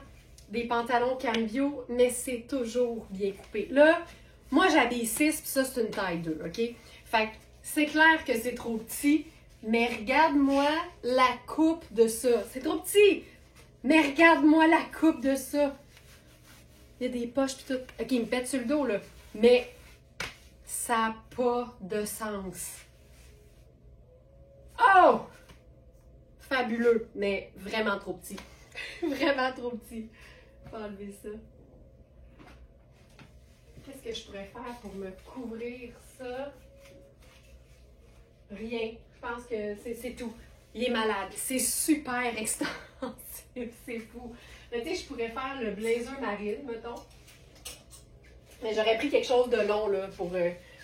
des pantalons cambio, mais c'est toujours bien coupé. Là, moi j'habille 6, puis ça c'est une taille 2, OK? Fait que c'est clair que c'est trop petit, mais regarde-moi la coupe de ça. C'est trop petit, mais regarde-moi la coupe de ça. Il y a des poches puis tout. OK, il me pète sur le dos, là. Mais ça n'a pas de sens. Oh! Fabuleux, mais vraiment trop petit. Vraiment trop petit. Faut enlever ça. Qu'est-ce que je pourrais faire pour me couvrir ça? Rien. Je pense que c'est tout. Il est malade. C'est super extensif. C'est fou. Mais tu sais, je pourrais faire le blazer marine, mettons. Mais j'aurais pris quelque chose de long là, pour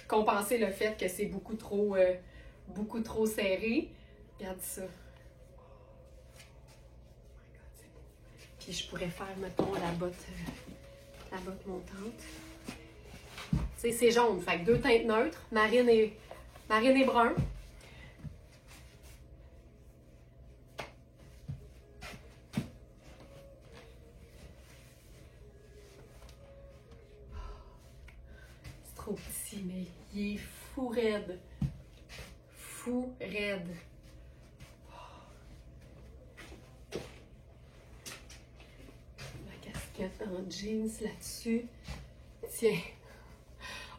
compenser le fait que c'est beaucoup trop serré. Regarde ça. Puis je pourrais faire, mettons, la botte montante. Tu sais, c'est jaune. Fait que deux teintes neutres. Marine et brun. C'est trop petit, mais il est fou raide. Fou raide. En jeans là-dessus. Tiens.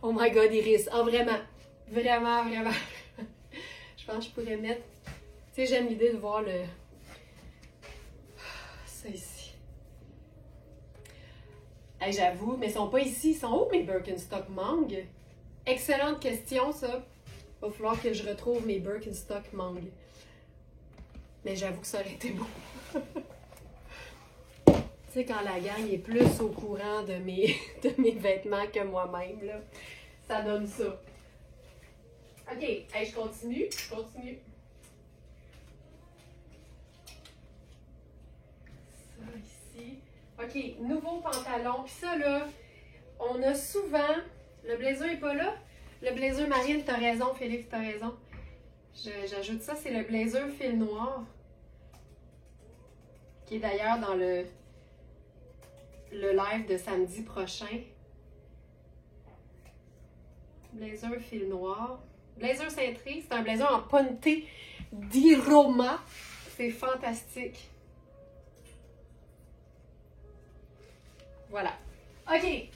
Oh my God, Iris. Oh, vraiment. Vraiment, vraiment. Je pense que je pourrais mettre... Tu sais, j'aime l'idée de voir le... Ça ici. Hey, j'avoue, mais ils sont pas ici. Ils sont où mes Birkenstock Mangue? Excellente question, ça. Il va falloir que je retrouve mes Birkenstock Mangue. Mais j'avoue que ça aurait été beau. Tu sais, quand la gang est plus au courant de mes vêtements que moi-même, là, ça donne ça. OK, hey, je continue. Ça ici. OK, nouveau pantalon. Puis ça, là, on a souvent... Le blazer n'est pas là. Le blazer marine, t'as raison, Félix, t'as raison. J'ajoute ça, c'est le blazer fil noir. Qui est d'ailleurs dans le live de samedi prochain. Blazer fil noir. Blazer cintré, c'est un blazer en ponte d'Iroma. C'est fantastique. Voilà. OK.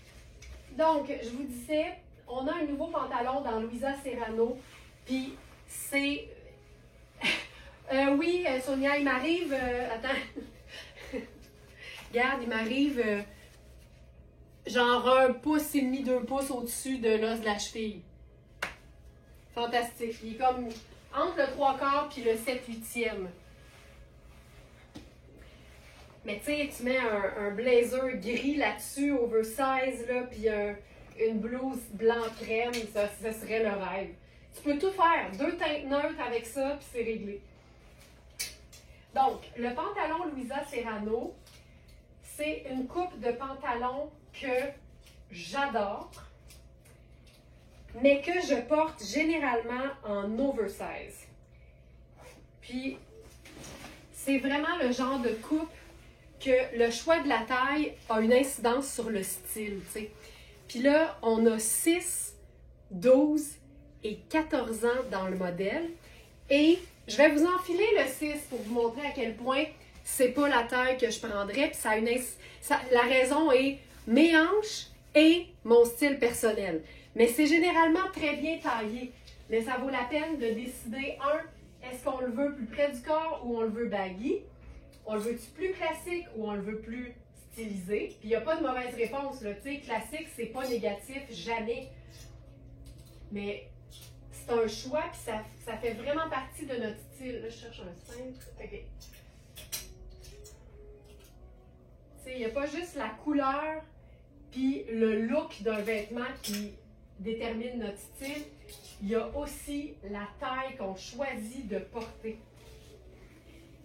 Donc, je vous disais, on a un nouveau pantalon dans Louisa Serrano. Puis, c'est... oui, Sonia, il m'arrive... attends. Regarde, il m'arrive genre 1,5 pouce, 2 pouces au-dessus de l'os de la cheville. Fantastique. Il est comme entre le 3/4 puis le 7/8e. Mais tu sais, tu mets un blazer gris là-dessus, oversize, là, puis une blouse blanc crème, ça serait le rêve. Tu peux tout faire. 2 teintes neutres avec ça, puis c'est réglé. Donc, le pantalon Louisa Serrano, c'est une coupe de pantalon que j'adore, mais que je porte généralement en oversize. Puis, c'est vraiment le genre de coupe que le choix de la taille a une incidence sur le style, tu sais. Puis là, on a 6, 12 et 14 ans dans le modèle. Et je vais vous enfiler le 6 pour vous montrer à quel point c'est pas la taille que je prendrais. Puis la raison est mes hanches et mon style personnel. Mais c'est généralement très bien taillé. Mais ça vaut la peine de décider, est-ce qu'on le veut plus près du corps ou on le veut baggy? On le veut-tu plus classique ou on le veut plus stylisé? Puis il n'y a pas de mauvaise réponse, là. Tu sais, classique, c'est pas négatif, jamais. Mais c'est un choix, puis ça fait vraiment partie de notre style. Là, je cherche un cintre. OK. Tu sais, il n'y a pas juste la couleur puis le look d'un vêtement qui détermine notre style. Il y a aussi la taille qu'on choisit de porter.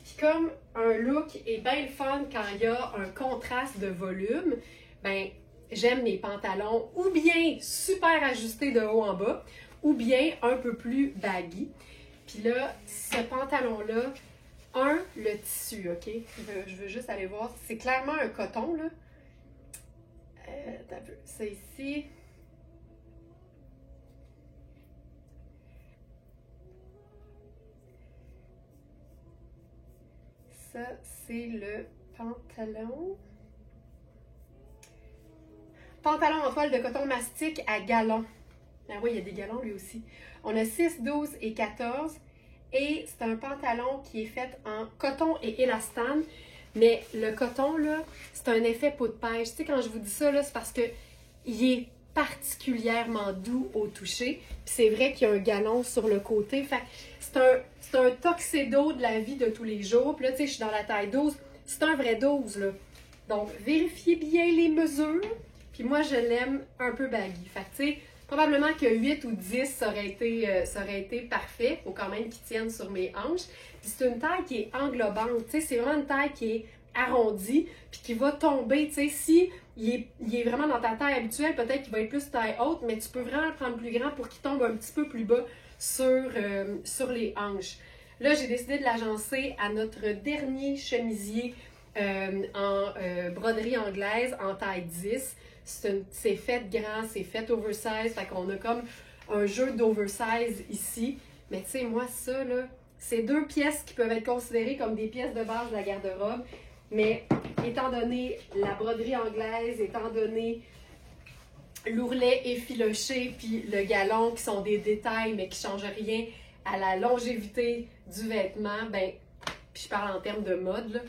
Puis comme un look est bien le fun quand il y a un contraste de volume, ben j'aime mes pantalons ou bien super ajustés de haut en bas, ou bien un peu plus baggy. Puis là, ce pantalon-là, le tissu, OK? Je veux juste aller voir. C'est clairement un coton, là. C'est ici. Ça, c'est le pantalon. Pantalon en toile de coton mastic à galons. Ah oui, il y a des galons lui aussi. On a 6, 12 et 14. Et c'est un pantalon qui est fait en coton et élastane. Mais le coton, là, c'est un effet peau de pêche. Tu sais, quand je vous dis ça, là, c'est parce que il est particulièrement doux au toucher. Puis c'est vrai qu'il y a un galon sur le côté. Fait c'est un tuxedo de la vie de tous les jours. Puis là, tu sais, je suis dans la taille 12. C'est un vrai 12, là. Donc, vérifiez bien les mesures. Puis moi, je l'aime un peu baggy. Fait que, tu sais, probablement que 8 ou 10, ça aurait été parfait. Il faut quand même qu'il tienne sur mes hanches. Puis c'est une taille qui est englobante. Tu sais, c'est vraiment une taille qui est arrondie, puis qui va tomber. Tu sais, si il est vraiment dans ta taille habituelle, peut-être qu'il va être plus taille haute, mais tu peux vraiment le prendre plus grand pour qu'il tombe un petit peu plus bas sur les hanches. Là, j'ai décidé de l'agencer à notre dernier chemisier en broderie anglaise en taille 10. C'est fait grand, c'est fait oversize, fait qu'on a comme un jeu d'oversize ici. Mais tu sais, moi, ça, là, c'est 2 pièces qui peuvent être considérées comme des pièces de base de la garde-robe. Mais étant donné la broderie anglaise, étant donné l'ourlet effiloché puis le galon qui sont des détails mais qui ne changent rien à la longévité du vêtement, ben, puis je parle en termes de mode, là,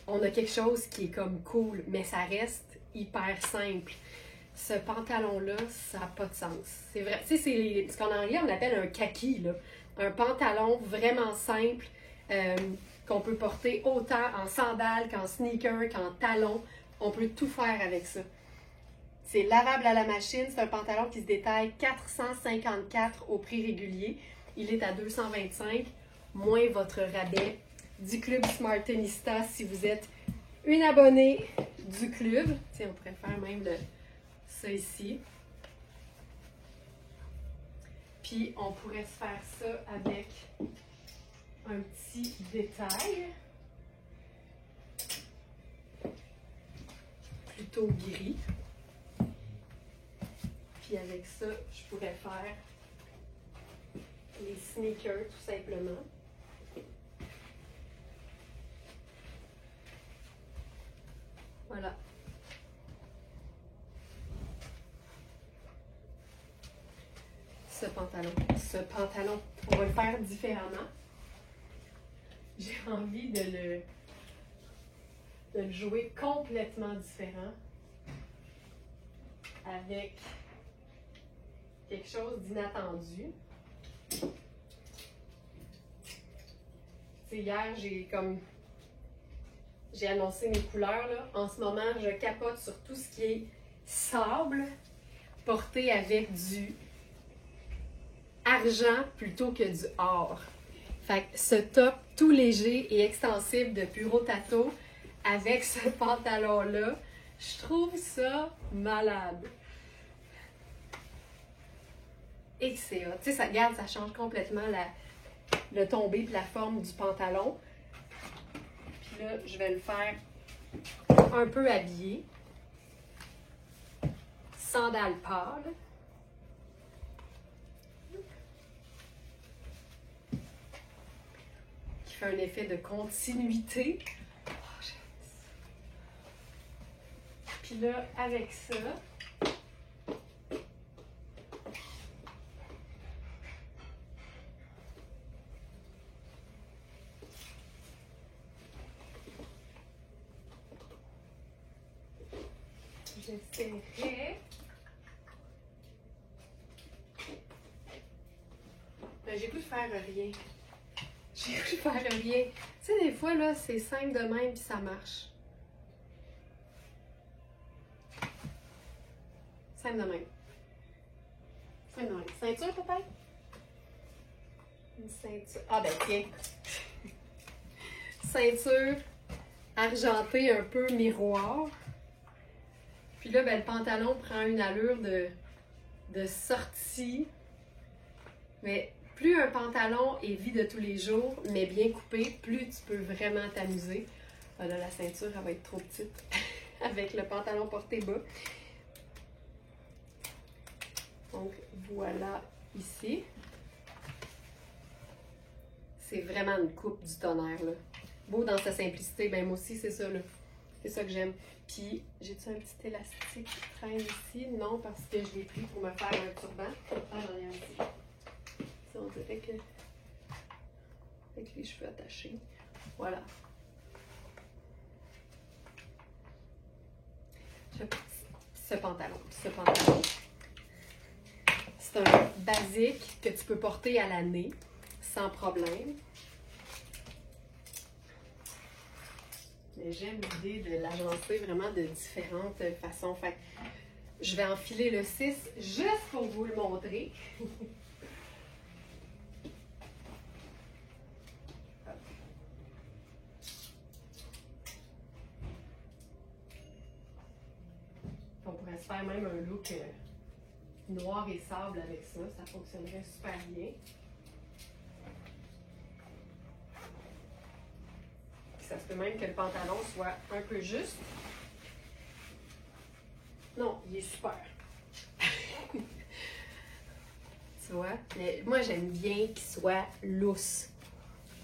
on a quelque chose qui est comme cool, mais ça reste hyper simple. Ce pantalon-là, ça n'a pas de sens. C'est vrai, tu sais, c'est ce qu'en anglais on appelle un kaki, là. Un pantalon vraiment simple qu'on peut porter autant en sandales qu'en sneakers, qu'en talons. On peut tout faire avec ça. C'est lavable à la machine. C'est un pantalon qui se détaille 454 au prix régulier. Il est à 225, moins votre rabais du Club Smartenista si vous êtes une abonnée du club. Tiens, on pourrait faire même ça ici. Puis on pourrait se faire ça avec un petit détail plutôt gris. Puis avec ça, je pourrais faire les sneakers tout simplement. Voilà. Ce pantalon, on va le faire différemment. J'ai envie de le jouer complètement différent avec quelque chose d'inattendu. C'est hier, j'ai annoncé mes couleurs, là. En ce moment, je capote sur tout ce qui est sable porté avec du argent plutôt que du or. Fait que ce top tout léger et extensible de Puro Tato avec ce pantalon-là, je trouve ça malade. Et que c'est hot. Tu sais, ça change complètement le tombé et la forme du pantalon. Puis là, je vais le faire un peu habillé. Sandales pâles. Qui fait un effet de continuité. Oh, j'aime ça. Puis là, avec ça, j'essaierai. Ben, j'ai goût de faire rien. J'ai goût de faire rien. Tu sais, des fois, là, c'est simple de même puis ça marche. Simple de même. Simple de même. Ceinture, peut-être? Une ceinture. Ah, ben, tiens. Ceinture argentée un peu miroir. Puis là, ben, le pantalon prend une allure de sortie. Mais plus un pantalon est vie de tous les jours, mais bien coupé, plus tu peux vraiment t'amuser. Ah là, la ceinture, elle va être trop petite avec le pantalon porté bas. Donc, voilà ici. C'est vraiment une coupe du tonnerre, là. Beau dans sa simplicité. Ben moi aussi, c'est ça, là. C'est ça que j'aime. Puis, j'ai-tu un petit élastique qui traîne ici? Non, parce que je l'ai pris pour me faire un turban. Ah, j'en ai un petit. Ça, on dirait que... avec les cheveux attachés. Voilà. Ce pantalon. C'est un basique que tu peux porter à l'année sans problème. Mais j'aime l'idée de l'agencer vraiment de différentes façons. Fait que je vais enfiler le 6 juste pour vous le montrer. On pourrait se faire même un look noir et sable avec ça. Ça fonctionnerait super bien. Ça se peut même que le pantalon soit un peu juste. Non, il est super. Tu vois? Mais moi, j'aime bien qu'il soit lousse.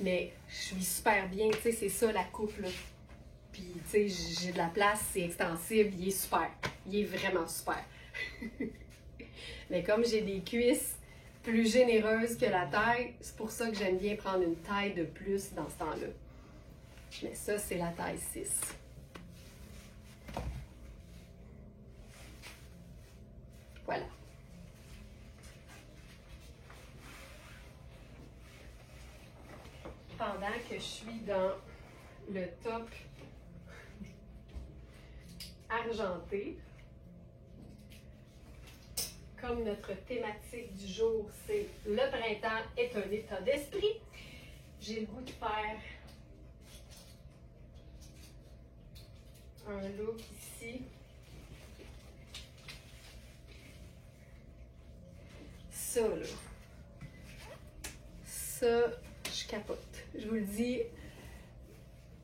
Mais je suis super bien. Tu sais, c'est ça la coupe, là. Puis, tu sais, j'ai de la place, c'est extensible. Il est super. Il est vraiment super. Mais comme j'ai des cuisses plus généreuses que la taille, c'est pour ça que j'aime bien prendre une taille de plus dans ce temps-là. Mais ça, c'est la taille 6. Voilà. Pendant que je suis dans le top argenté, comme notre thématique du jour, c'est le printemps est un état d'esprit, j'ai le goût de faire un look ici. Ça, là. Ça, je capote. Je vous le dis,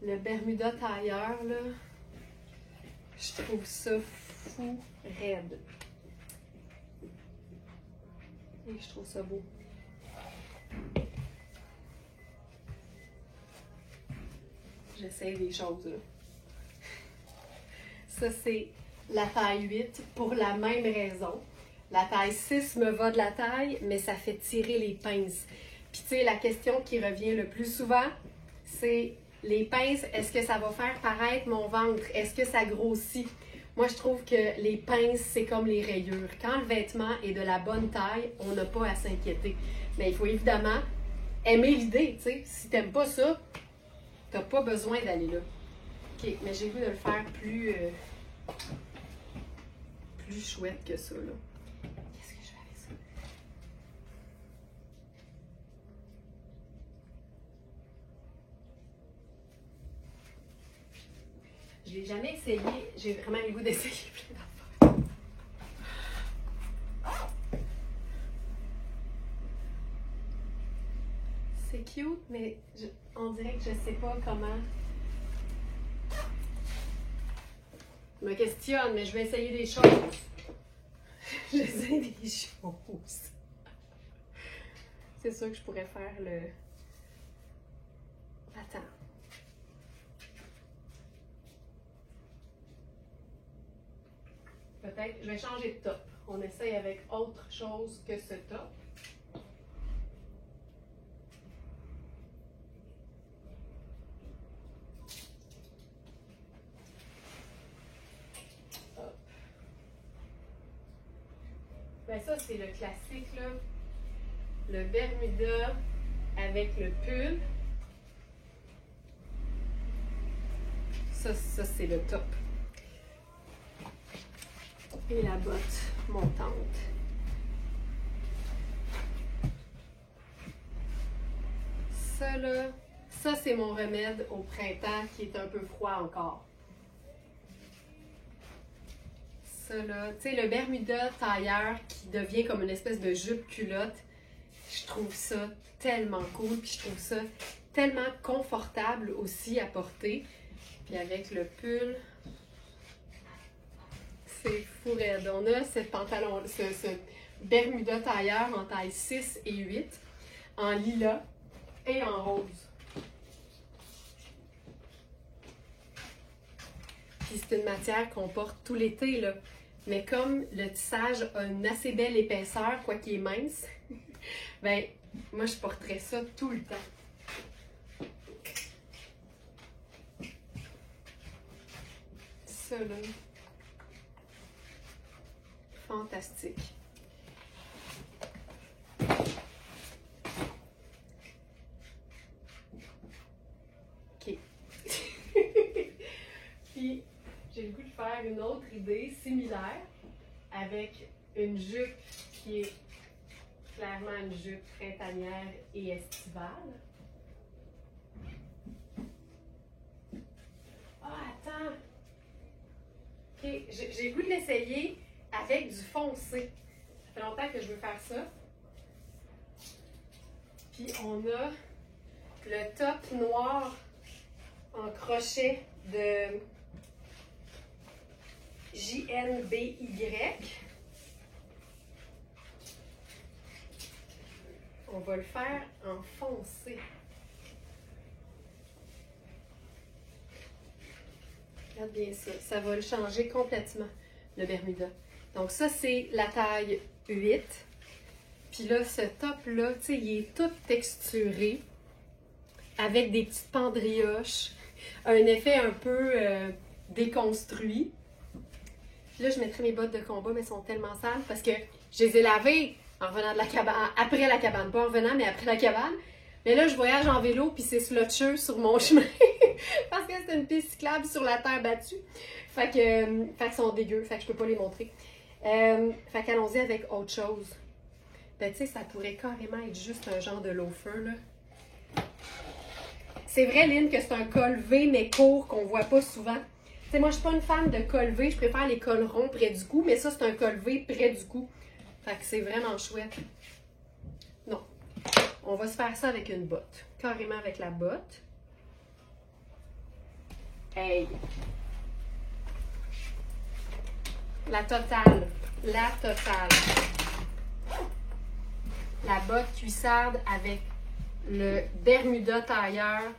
le Bermuda tailleur, là, je trouve ça fou raide. Et je trouve ça beau. J'essaie des choses, là. Ça, c'est la taille 8 pour la même raison. La taille 6 me va de la taille, mais ça fait tirer les pinces. Puis, tu sais, la question qui revient le plus souvent, c'est les pinces, est-ce que ça va faire paraître mon ventre? Est-ce que ça grossit? Moi, je trouve que les pinces, c'est comme les rayures. Quand le vêtement est de la bonne taille, on n'a pas à s'inquiéter. Mais il faut évidemment aimer l'idée, tu sais. Si t'aimes pas ça, t'as pas besoin d'aller là. OK, mais j'ai voulu de le faire plus chouette que ça, là. Qu'est-ce que je fais avec ça? Je l'ai jamais essayé. J'ai vraiment le goût d'essayer plein d'affaires. C'est cute, mais on dirait que je sais pas comment Je me questionne, mais je vais essayer des choses. J'essaie des choses. C'est sûr que je pourrais faire le... Attends. Peut-être, je vais changer de top. On essaye avec autre chose que ce top. Hop. Ben ça, c'est le classique, là. Le Bermuda avec le pull. Ça c'est le top. Et la botte montante. Ça là, ça c'est mon remède au printemps qui est un peu froid encore. Ça là, tu sais, le Bermuda tailleur qui devient comme une espèce de jupe culotte, je trouve ça tellement cool, puis je trouve ça tellement confortable aussi à porter. Puis avec le pull, c'est fou raide. On a ce pantalon, ce Bermuda tailleur en taille 6 et 8, en lilas et en rose. Puis c'est une matière qu'on porte tout l'été, là. Mais comme le tissage a une assez belle épaisseur, quoi qu'il est mince, ben moi je porterais ça tout le temps. Ça là, fantastique. Ok. Puis j'ai le goût de faire une autre idée similaire avec une jupe qui est clairement une jupe printanière et estivale. Ah, attends! Ok, j'ai le goût de l'essayer avec du foncé. Ça fait longtemps que je veux faire ça. Puis on a le top noir en crochet de JNBY. On va le faire en foncé. Regarde bien ça. Ça va le changer complètement, le Bermuda. Donc ça, c'est la taille 8. Puis là, ce top-là, tu sais, il est tout texturé avec des petites pendrioches. Un effet un peu déconstruit. Là, je mettrai mes bottes de combat, mais elles sont tellement sales parce que je les ai lavées en revenant de la cabane, après la cabane, pas en revenant, mais après la cabane. Mais là, je voyage en vélo, puis c'est slotcheux sur mon chemin, parce que c'est une piste cyclable sur la terre battue. Fait que sont dégueux, fait que je peux pas les montrer. Fait qu'allons-y avec autre chose. Ben, tu sais, ça pourrait carrément être juste un genre de loafer, là. C'est vrai, Lynn, que c'est un col V, mais court, qu'on voit pas souvent. Tu sais, moi, je suis pas une fan de col V, je préfère les cols ronds près du cou, mais ça, c'est un col V près du cou. Fait que c'est vraiment chouette. Non. On va se faire ça avec une botte. Carrément avec la botte. Hey! La totale. La totale. La botte cuissarde avec le Bermuda tailleur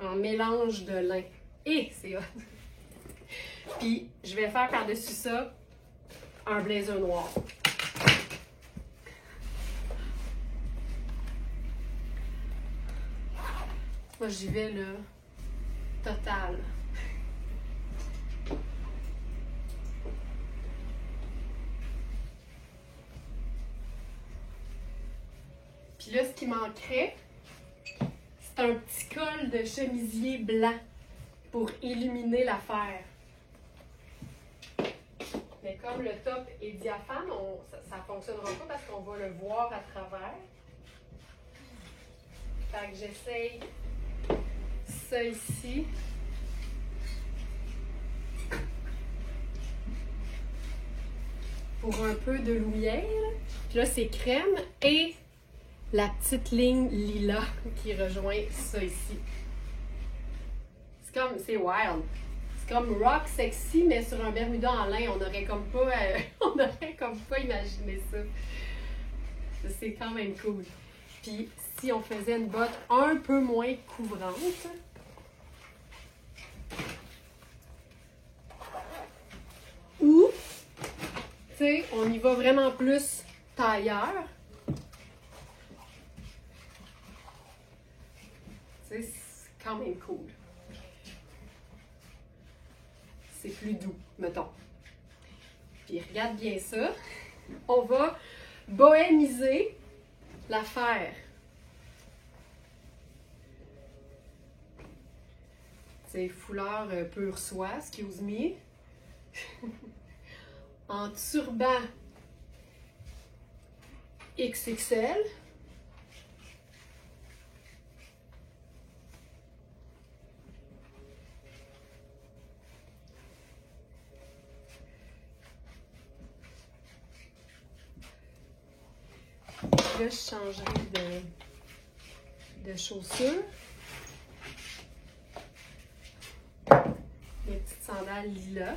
en mélange de lin. Et c'est hot! Puis, je vais faire par-dessus ça un blazer noir. Moi, j'y vais, là, total. Puis là, ce qui manquerait, c'est un petit col de chemisier blanc pour illuminer l'affaire. Mais comme le top est diaphane, ça ne fonctionnera pas parce qu'on va le voir à travers. Fait que j'essaye ça ici. Pour un peu de lumière. Puis là, c'est crème et la petite ligne lilas qui rejoint ça ici. C'est wild. C'est comme rock sexy, mais sur un Bermuda en lin, on n'aurait comme pas, on n'aurait comme pas imaginé ça. C'est quand même cool. Puis, si on faisait une botte un peu moins couvrante, ou, tu sais, on y va vraiment plus tailleur. Tu sais, c'est quand même cool. C'est plus doux, mettons. Puis regarde bien ça. On va bohémiser l'affaire. C'est foulard pur soie, excuse me. En turban XXL. Là, je changerai de chaussures. Mes petites sandales lilas.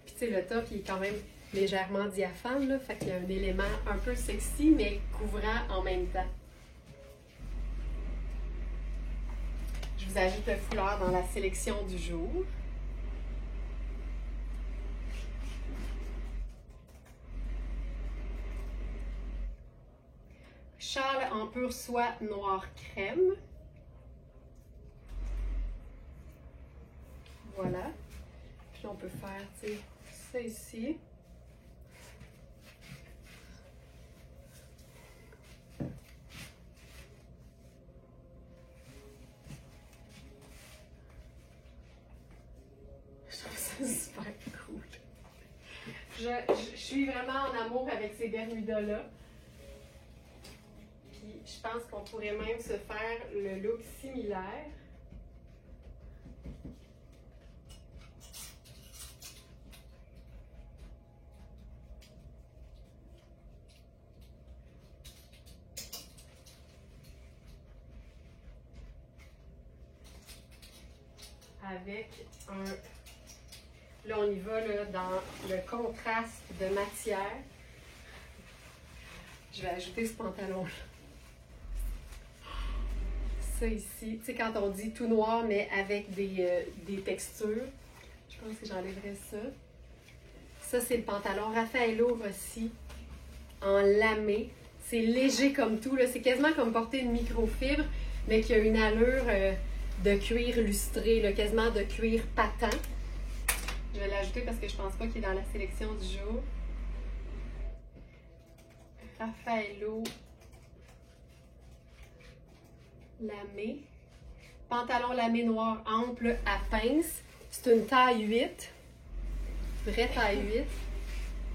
Puis tu sais, le top, il est quand même légèrement diaphane, là. Fait qu'il y a un élément un peu sexy, mais couvrant en même temps. Je vous ajoute le foulard dans la sélection du jour. Châle en pure soie noir crème. Voilà. Puis on peut faire, tu sais, ça ici. Je trouve ça super cool. Je suis vraiment en amour avec ces Bermudas-là. Puis je pense qu'on pourrait même se faire le look similaire. Avec un... Là, on y va là, dans le contraste de matière. Je vais ajouter ce pantalon-là. Ça ici, tu sais, quand on dit tout noir, mais avec des textures, je pense que j'enlèverais ça. Ça, c'est le pantalon Raffaello Rossi en lamé. C'est léger comme tout, là. C'est quasiment comme porter une microfibre, mais qui a une allure de cuir lustré, là, quasiment de cuir patent. Je vais l'ajouter parce que je pense pas qu'il est dans la sélection du jour. Raffaello lamé. Pantalon lamé noir ample à pince. C'est une taille 8. Vraie taille 8.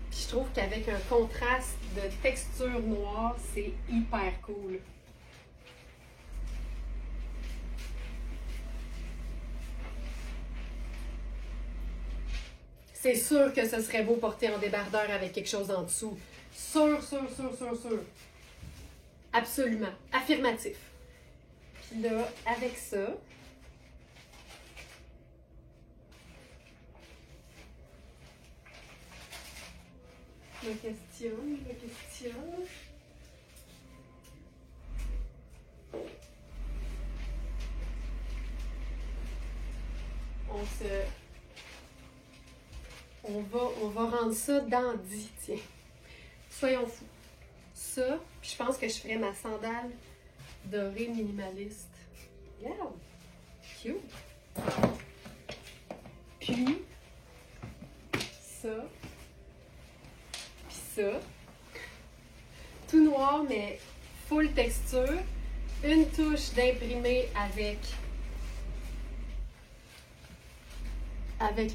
Puis je trouve qu'avec un contraste de texture noire, c'est hyper cool. C'est sûr que ce serait beau porter en débardeur avec quelque chose en dessous. Sûr, sûr, sûr, sûr, sûr. Absolument. Affirmatif. Puis là, avec ça, je me questionne. On va rendre ça dandy, tiens. Soyons fous. Ça, puis je pense que je ferais ma sandale dorée minimaliste. Regarde! Cute! Puis, ça. Puis ça. Tout noir, mais full texture. Une touche d'imprimé avec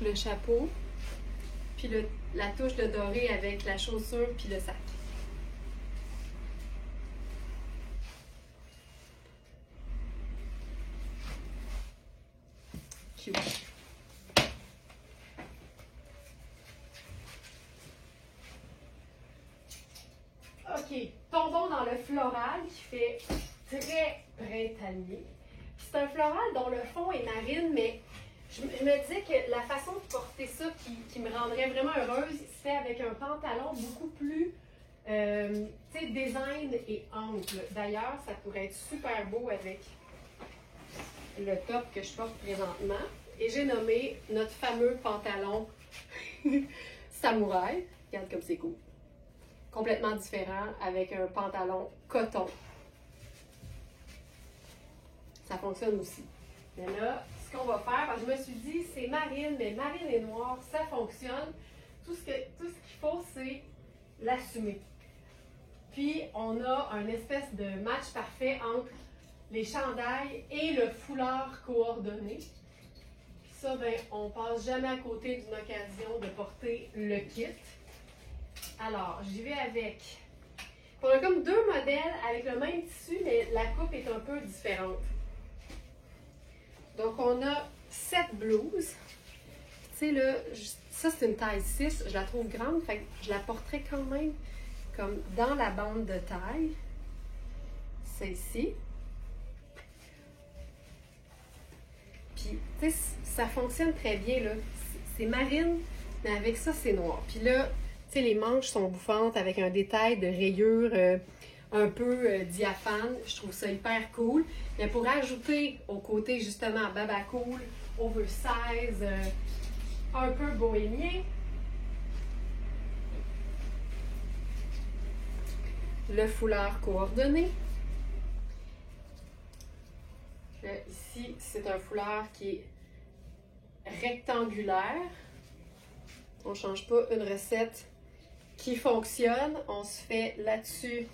le chapeau. Puis la touche de doré avec la chaussure puis le sac. Cute. OK. OK, tombons dans le floral qui fait très printanier. C'est un floral dont le fond est marine, mais je me disais que la façon de porter ça qui me rendrait vraiment heureuse, c'est avec un pantalon beaucoup plus, tu sais, design et ample. D'ailleurs, ça pourrait être super beau avec le top que je porte présentement. Et j'ai nommé notre fameux pantalon samouraï. Regarde comme c'est cool. Complètement différent avec un pantalon coton. Ça fonctionne aussi. Mais là, ce qu'on va faire, parce que je me suis dit, c'est marine, mais marine et noir, ça fonctionne. Tout ce qu'il faut, c'est l'assumer. Puis, on a un espèce de match parfait entre les chandails et le foulard coordonné. Puis ça, ben, on passe jamais à côté d'une occasion de porter le kit. Alors, j'y vais avec... On a comme deux modèles avec le même tissu, mais la coupe est un peu différente. Donc, on a 7 blouses. Tu sais, là, ça, c'est une taille 6. Je la trouve grande, fait que je la porterai quand même comme dans la bande de taille. Celle-ci. Puis, tu sais, ça fonctionne très bien, là. C'est marine, mais avec ça, c'est noir. Puis là, tu sais, les manches sont bouffantes avec un détail de rayures un peu diaphane. Je trouve ça hyper cool. Mais pour ajouter au côté, justement, baba cool, oversize, un peu bohémien, le foulard coordonné. Là, ici, c'est un foulard qui est rectangulaire. On ne change pas une recette qui fonctionne. On se fait là-dessus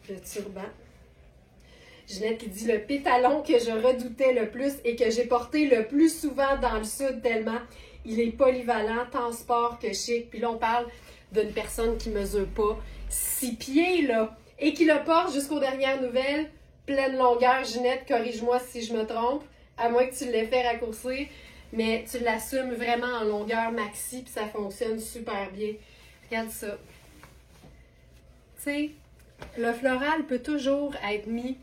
le turban. Ginette qui dit le pétalon que je redoutais le plus et que j'ai porté le plus souvent dans le sud tellement il est polyvalent, tant sport que chic. Puis là, on parle d'une personne qui ne mesure pas 6 pieds, là, et qui le porte jusqu'aux dernières nouvelles, pleine longueur. Ginette, corrige-moi si je me trompe, à moins que tu l'aies fait raccourcir, mais tu l'assumes vraiment en longueur maxi, puis ça fonctionne super bien. Regarde ça. Tu sais, le floral peut toujours être mis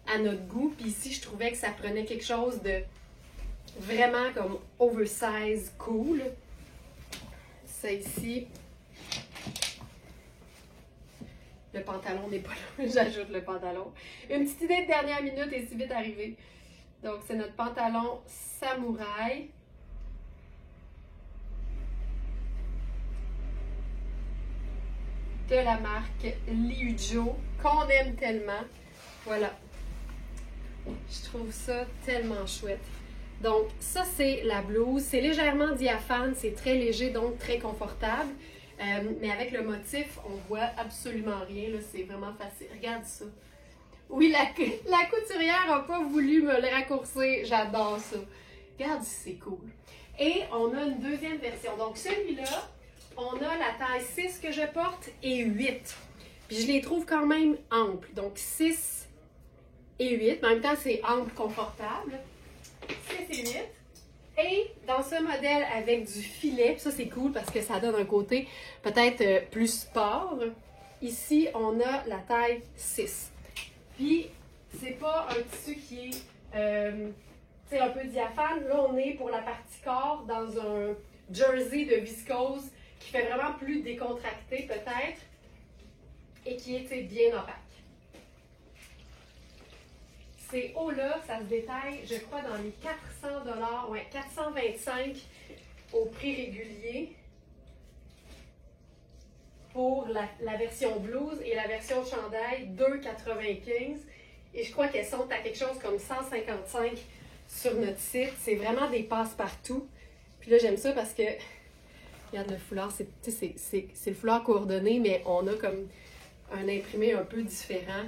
à notre goût, puis ici, je trouvais que ça prenait quelque chose de vraiment comme oversize, cool. Ça ici, le pantalon n'est pas là, j'ajoute le pantalon. Une petite idée de dernière minute est si vite arrivée. Donc, c'est notre pantalon samouraï. De la marque Liujo, qu'on aime tellement. Voilà. Je trouve ça tellement chouette. Donc, ça, c'est la blouse. C'est légèrement diaphane, c'est très léger, donc très confortable. Mais avec le motif, on voit absolument rien. C'est vraiment facile. Regarde ça. Oui, la couturière n'a pas voulu me le raccourcir. J'adore ça. Regarde, c'est cool. Et on a une deuxième version. Donc, celui-là, on a la taille 6 que je porte et 8. Puis, je les trouve quand même amples. Donc, 6 et 8. Mais en même temps, c'est ample, confortable. 6 et 8. Et dans ce modèle avec du filet, ça c'est cool parce que ça donne un côté peut-être plus sport. Ici, on a la taille 6. Puis, c'est pas un tissu qui est un peu diaphane. Là, on est pour la partie corps dans un jersey de viscose qui fait vraiment plus décontracté peut-être et qui est bien opaque. Ces hauts-là, ça se détaille, je crois, dans les 400 $, ouais, 425 au prix régulier pour la version blouse et la version chandail, 2,95. Et je crois qu'elles sont à quelque chose comme 155 sur notre site. C'est vraiment des passe-partout. Puis là, j'aime ça parce que, regarde le foulard, c'est le foulard coordonné, mais on a comme un imprimé un peu différent.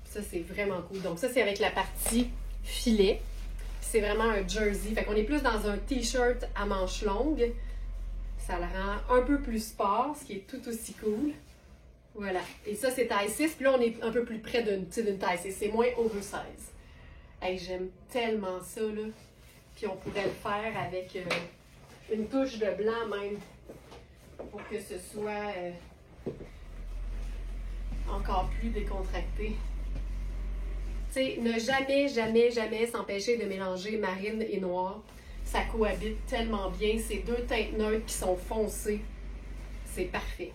Ça, c'est vraiment cool. Donc, ça, c'est avec la partie filet. C'est vraiment un jersey. Fait qu'on est plus dans un t-shirt à manches longues. Ça le rend un peu plus sport, ce qui est tout aussi cool. Voilà. Et ça, c'est taille 6. Puis là, on est un peu plus près d'une taille 6. C'est moins oversize. Hey, j'aime tellement ça, là. Puis on pourrait le faire avec une touche de blanc même. pour que ce soit encore plus décontracté. Tu sais, ne jamais, jamais, jamais s'empêcher de mélanger marine et noir. Ça cohabite tellement bien. Ces deux teintes neutres qui sont foncées. C'est parfait.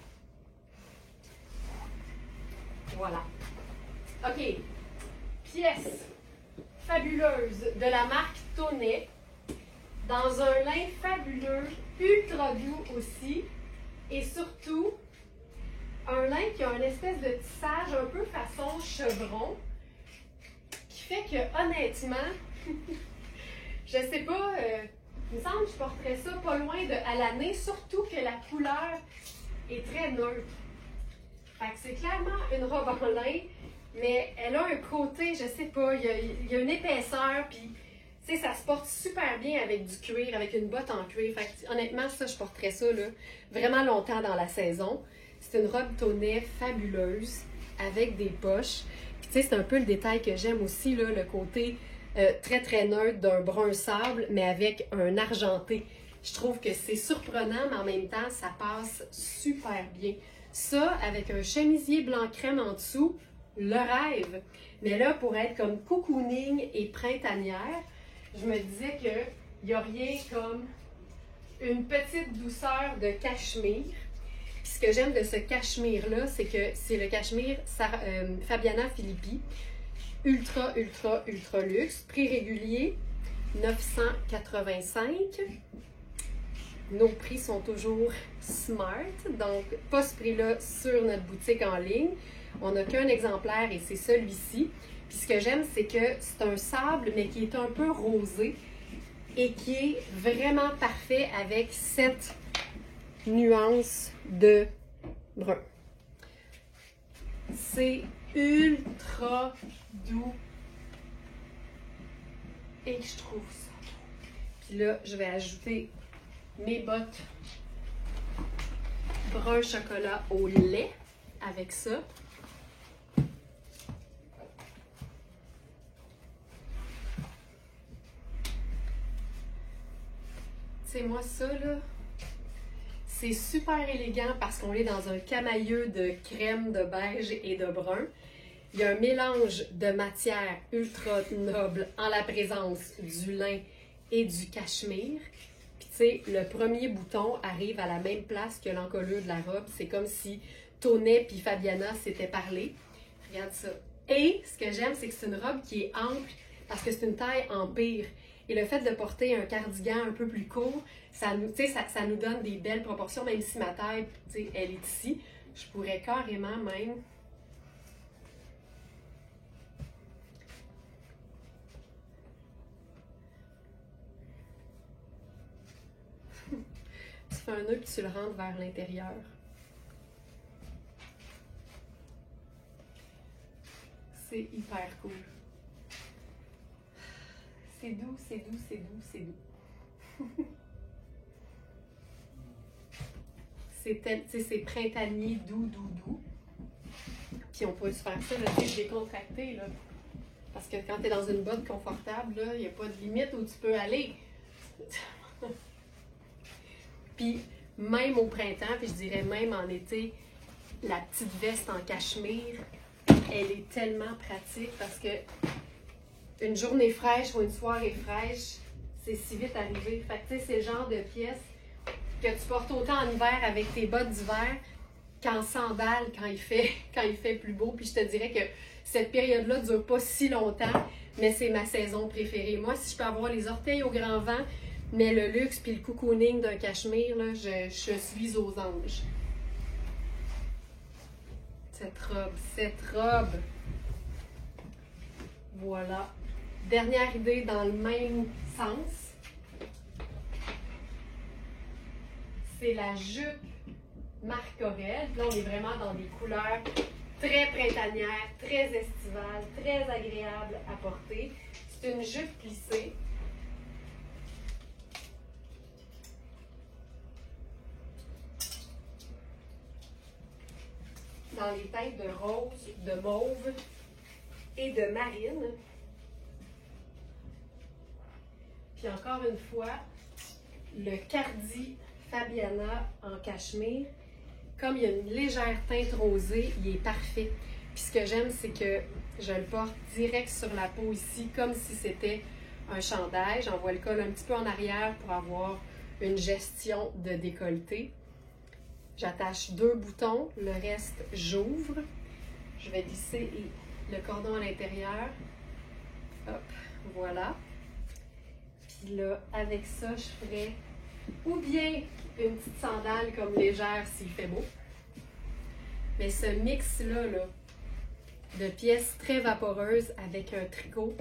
Voilà. OK. Pièce fabuleuse de la marque Tonnet. Dans un lin fabuleux, ultra doux aussi. Et surtout, un lin qui a une espèce de tissage un peu façon chevron. Qui fait que, honnêtement, je sais pas, il me semble que je porterais ça pas loin de à l'année, surtout que la couleur est très neutre. Fait que c'est clairement une robe en lin, mais elle a un côté, je sais pas, il y a une épaisseur, puis tu sais, ça se porte super bien avec du cuir, avec une botte en cuir. Fait que, honnêtement, ça, je porterais ça là, vraiment longtemps dans la saison. C'est une robe Tonnet fabuleuse, avec des poches. Puis tu sais, c'est un peu le détail que j'aime aussi, là, le côté très très neutre d'un brun sable, mais avec un argenté. Je trouve que c'est surprenant, mais en même temps, ça passe super bien. Ça, avec un chemisier blanc crème en dessous, le rêve. Mais là, pour être comme cocooning et printanière, je me disais qu'il n'y a rien comme une petite douceur de cachemire. Puis ce que j'aime de ce cachemire-là, c'est que c'est le cachemire Fabiana Filippi. Ultra, ultra, ultra luxe. Prix régulier, 985. Nos prix sont toujours smart, donc pas ce prix-là sur notre boutique en ligne. On n'a qu'un exemplaire et c'est celui-ci. Puis ce que j'aime, c'est que c'est un sable, mais qui est un peu rosé et qui est vraiment parfait avec cette nuance de brun. C'est ultra doux et je trouve ça beau. Puis là, je vais ajouter mes bottes brun chocolat au lait avec ça. Tu sais, moi, ça, là, c'est super élégant parce qu'on est dans un camailleux de crème, de beige et de brun. Il y a un mélange de matières ultra nobles en la présence du lin et du cachemire. Puis tu sais, le premier bouton arrive à la même place que l'encolure de la robe. C'est comme si Tonnet puis Fabiana s'étaient parlé. Regarde ça. Et ce que j'aime, c'est que c'est une robe qui est ample parce que c'est une taille empire. Et le fait de porter un cardigan un peu plus court, ça nous donne des belles proportions, même si ma taille, elle est ici. Je pourrais carrément même... Tu fais un nœud puis tu le rentres vers l'intérieur. C'est hyper cool. C'est doux, c'est doux, c'est doux, c'est doux. C'est printanier, doux, doux, doux. Puis on peut se faire ça, là, c'est décontracté, là. Parce que quand tu es dans une botte confortable, il n'y a pas de limite où tu peux aller. Puis même au printemps, puis je dirais même en été, la petite veste en cachemire, elle est tellement pratique parce que une journée fraîche ou une soirée fraîche, c'est si vite arrivé. Fait que tu sais, c'est le genre de pièce que tu portes autant en hiver avec tes bottes d'hiver qu'en sandales quand il fait plus beau. Puis je te dirais que cette période-là ne dure pas si longtemps, mais c'est ma saison préférée. Moi, si je peux avoir les orteils au grand vent, mais le luxe puis le cocooning d'un cachemire, là, je suis aux anges. Cette robe. Voilà. Dernière idée dans le même sens. C'est la jupe Marc Aurèle. Là, on est vraiment dans des couleurs très printanières, très estivales, très agréables à porter. C'est une jupe plissée. Dans les teintes de rose, de mauve et de marine. Puis encore une fois, le cardi Fabiana en cachemire. Comme il y a une légère teinte rosée, il est parfait. Puis ce que j'aime, c'est que je le porte direct sur la peau ici, comme si c'était un chandail. J'envoie le col un petit peu en arrière pour avoir une gestion de décolleté. J'attache 2 boutons, le reste j'ouvre. Je vais lisser le cordon à l'intérieur. Hop, voilà. Puis là, avec ça, je ferai ou bien une petite sandale comme légère s'il fait beau. Mais ce mix-là, de pièces très vaporeuses avec un tricot,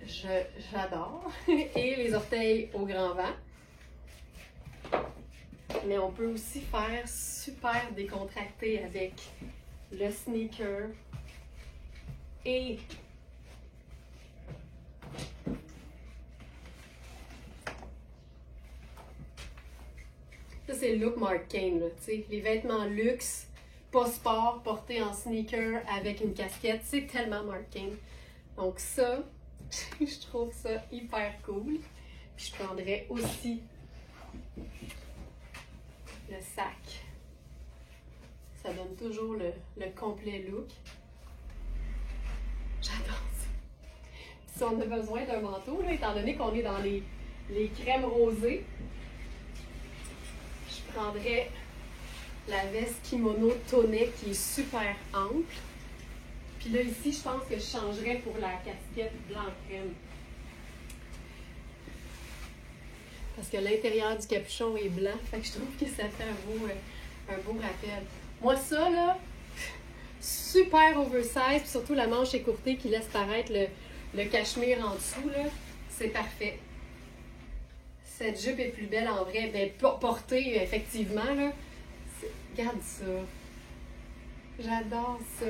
j'adore. Et les orteils au grand vent. Mais on peut aussi faire super décontracté avec le sneaker et ça, c'est le look Marc Cain, tu sais, les vêtements luxe, pas sport, portés en sneaker avec une casquette, c'est tellement Marc Cain. Donc ça, je trouve ça hyper cool. Puis je prendrais aussi le sac. Ça donne toujours le complet look. J'adore ça. Puis si on a besoin d'un manteau, là, étant donné qu'on est dans les crèmes rosées, je prendrais la veste kimono tonnet qui est super ample. Puis là, ici, je pense que je changerais pour la casquette blanc crème. Parce que l'intérieur du capuchon est blanc. Fait que je trouve que ça fait un beau rappel. Moi, ça, là, super oversize. Puis surtout la manche écourtée qui laisse paraître le cachemire en dessous, là. C'est parfait. Cette jupe est plus belle en vrai. Ben, portée, effectivement, là. Regarde ça. J'adore ça.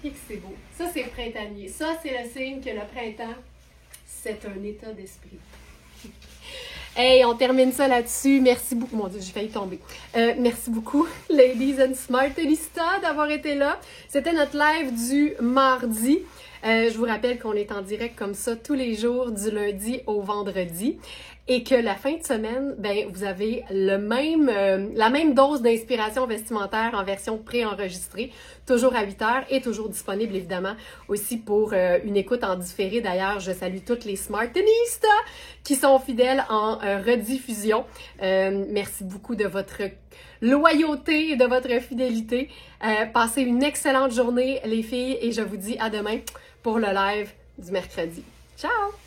Et que c'est beau. Ça, c'est printanier. Ça, c'est le signe que le printemps, c'est un état d'esprit. Hey, on termine ça là-dessus. Merci beaucoup. Mon Dieu, j'ai failli tomber. Merci beaucoup, Ladies and Smartista, d'avoir été là. C'était notre live du mardi. Je vous rappelle qu'on est en direct comme ça tous les jours, du lundi au vendredi. Et que la fin de semaine, ben, vous avez la même dose d'inspiration vestimentaire en version préenregistrée, toujours à 8 heures et toujours disponible évidemment aussi pour une écoute en différé. D'ailleurs, je salue toutes les Smartinistas qui sont fidèles en rediffusion. Merci beaucoup de votre loyauté et de votre fidélité. Passez une excellente journée les filles et je vous dis à demain pour le live du mercredi. Ciao!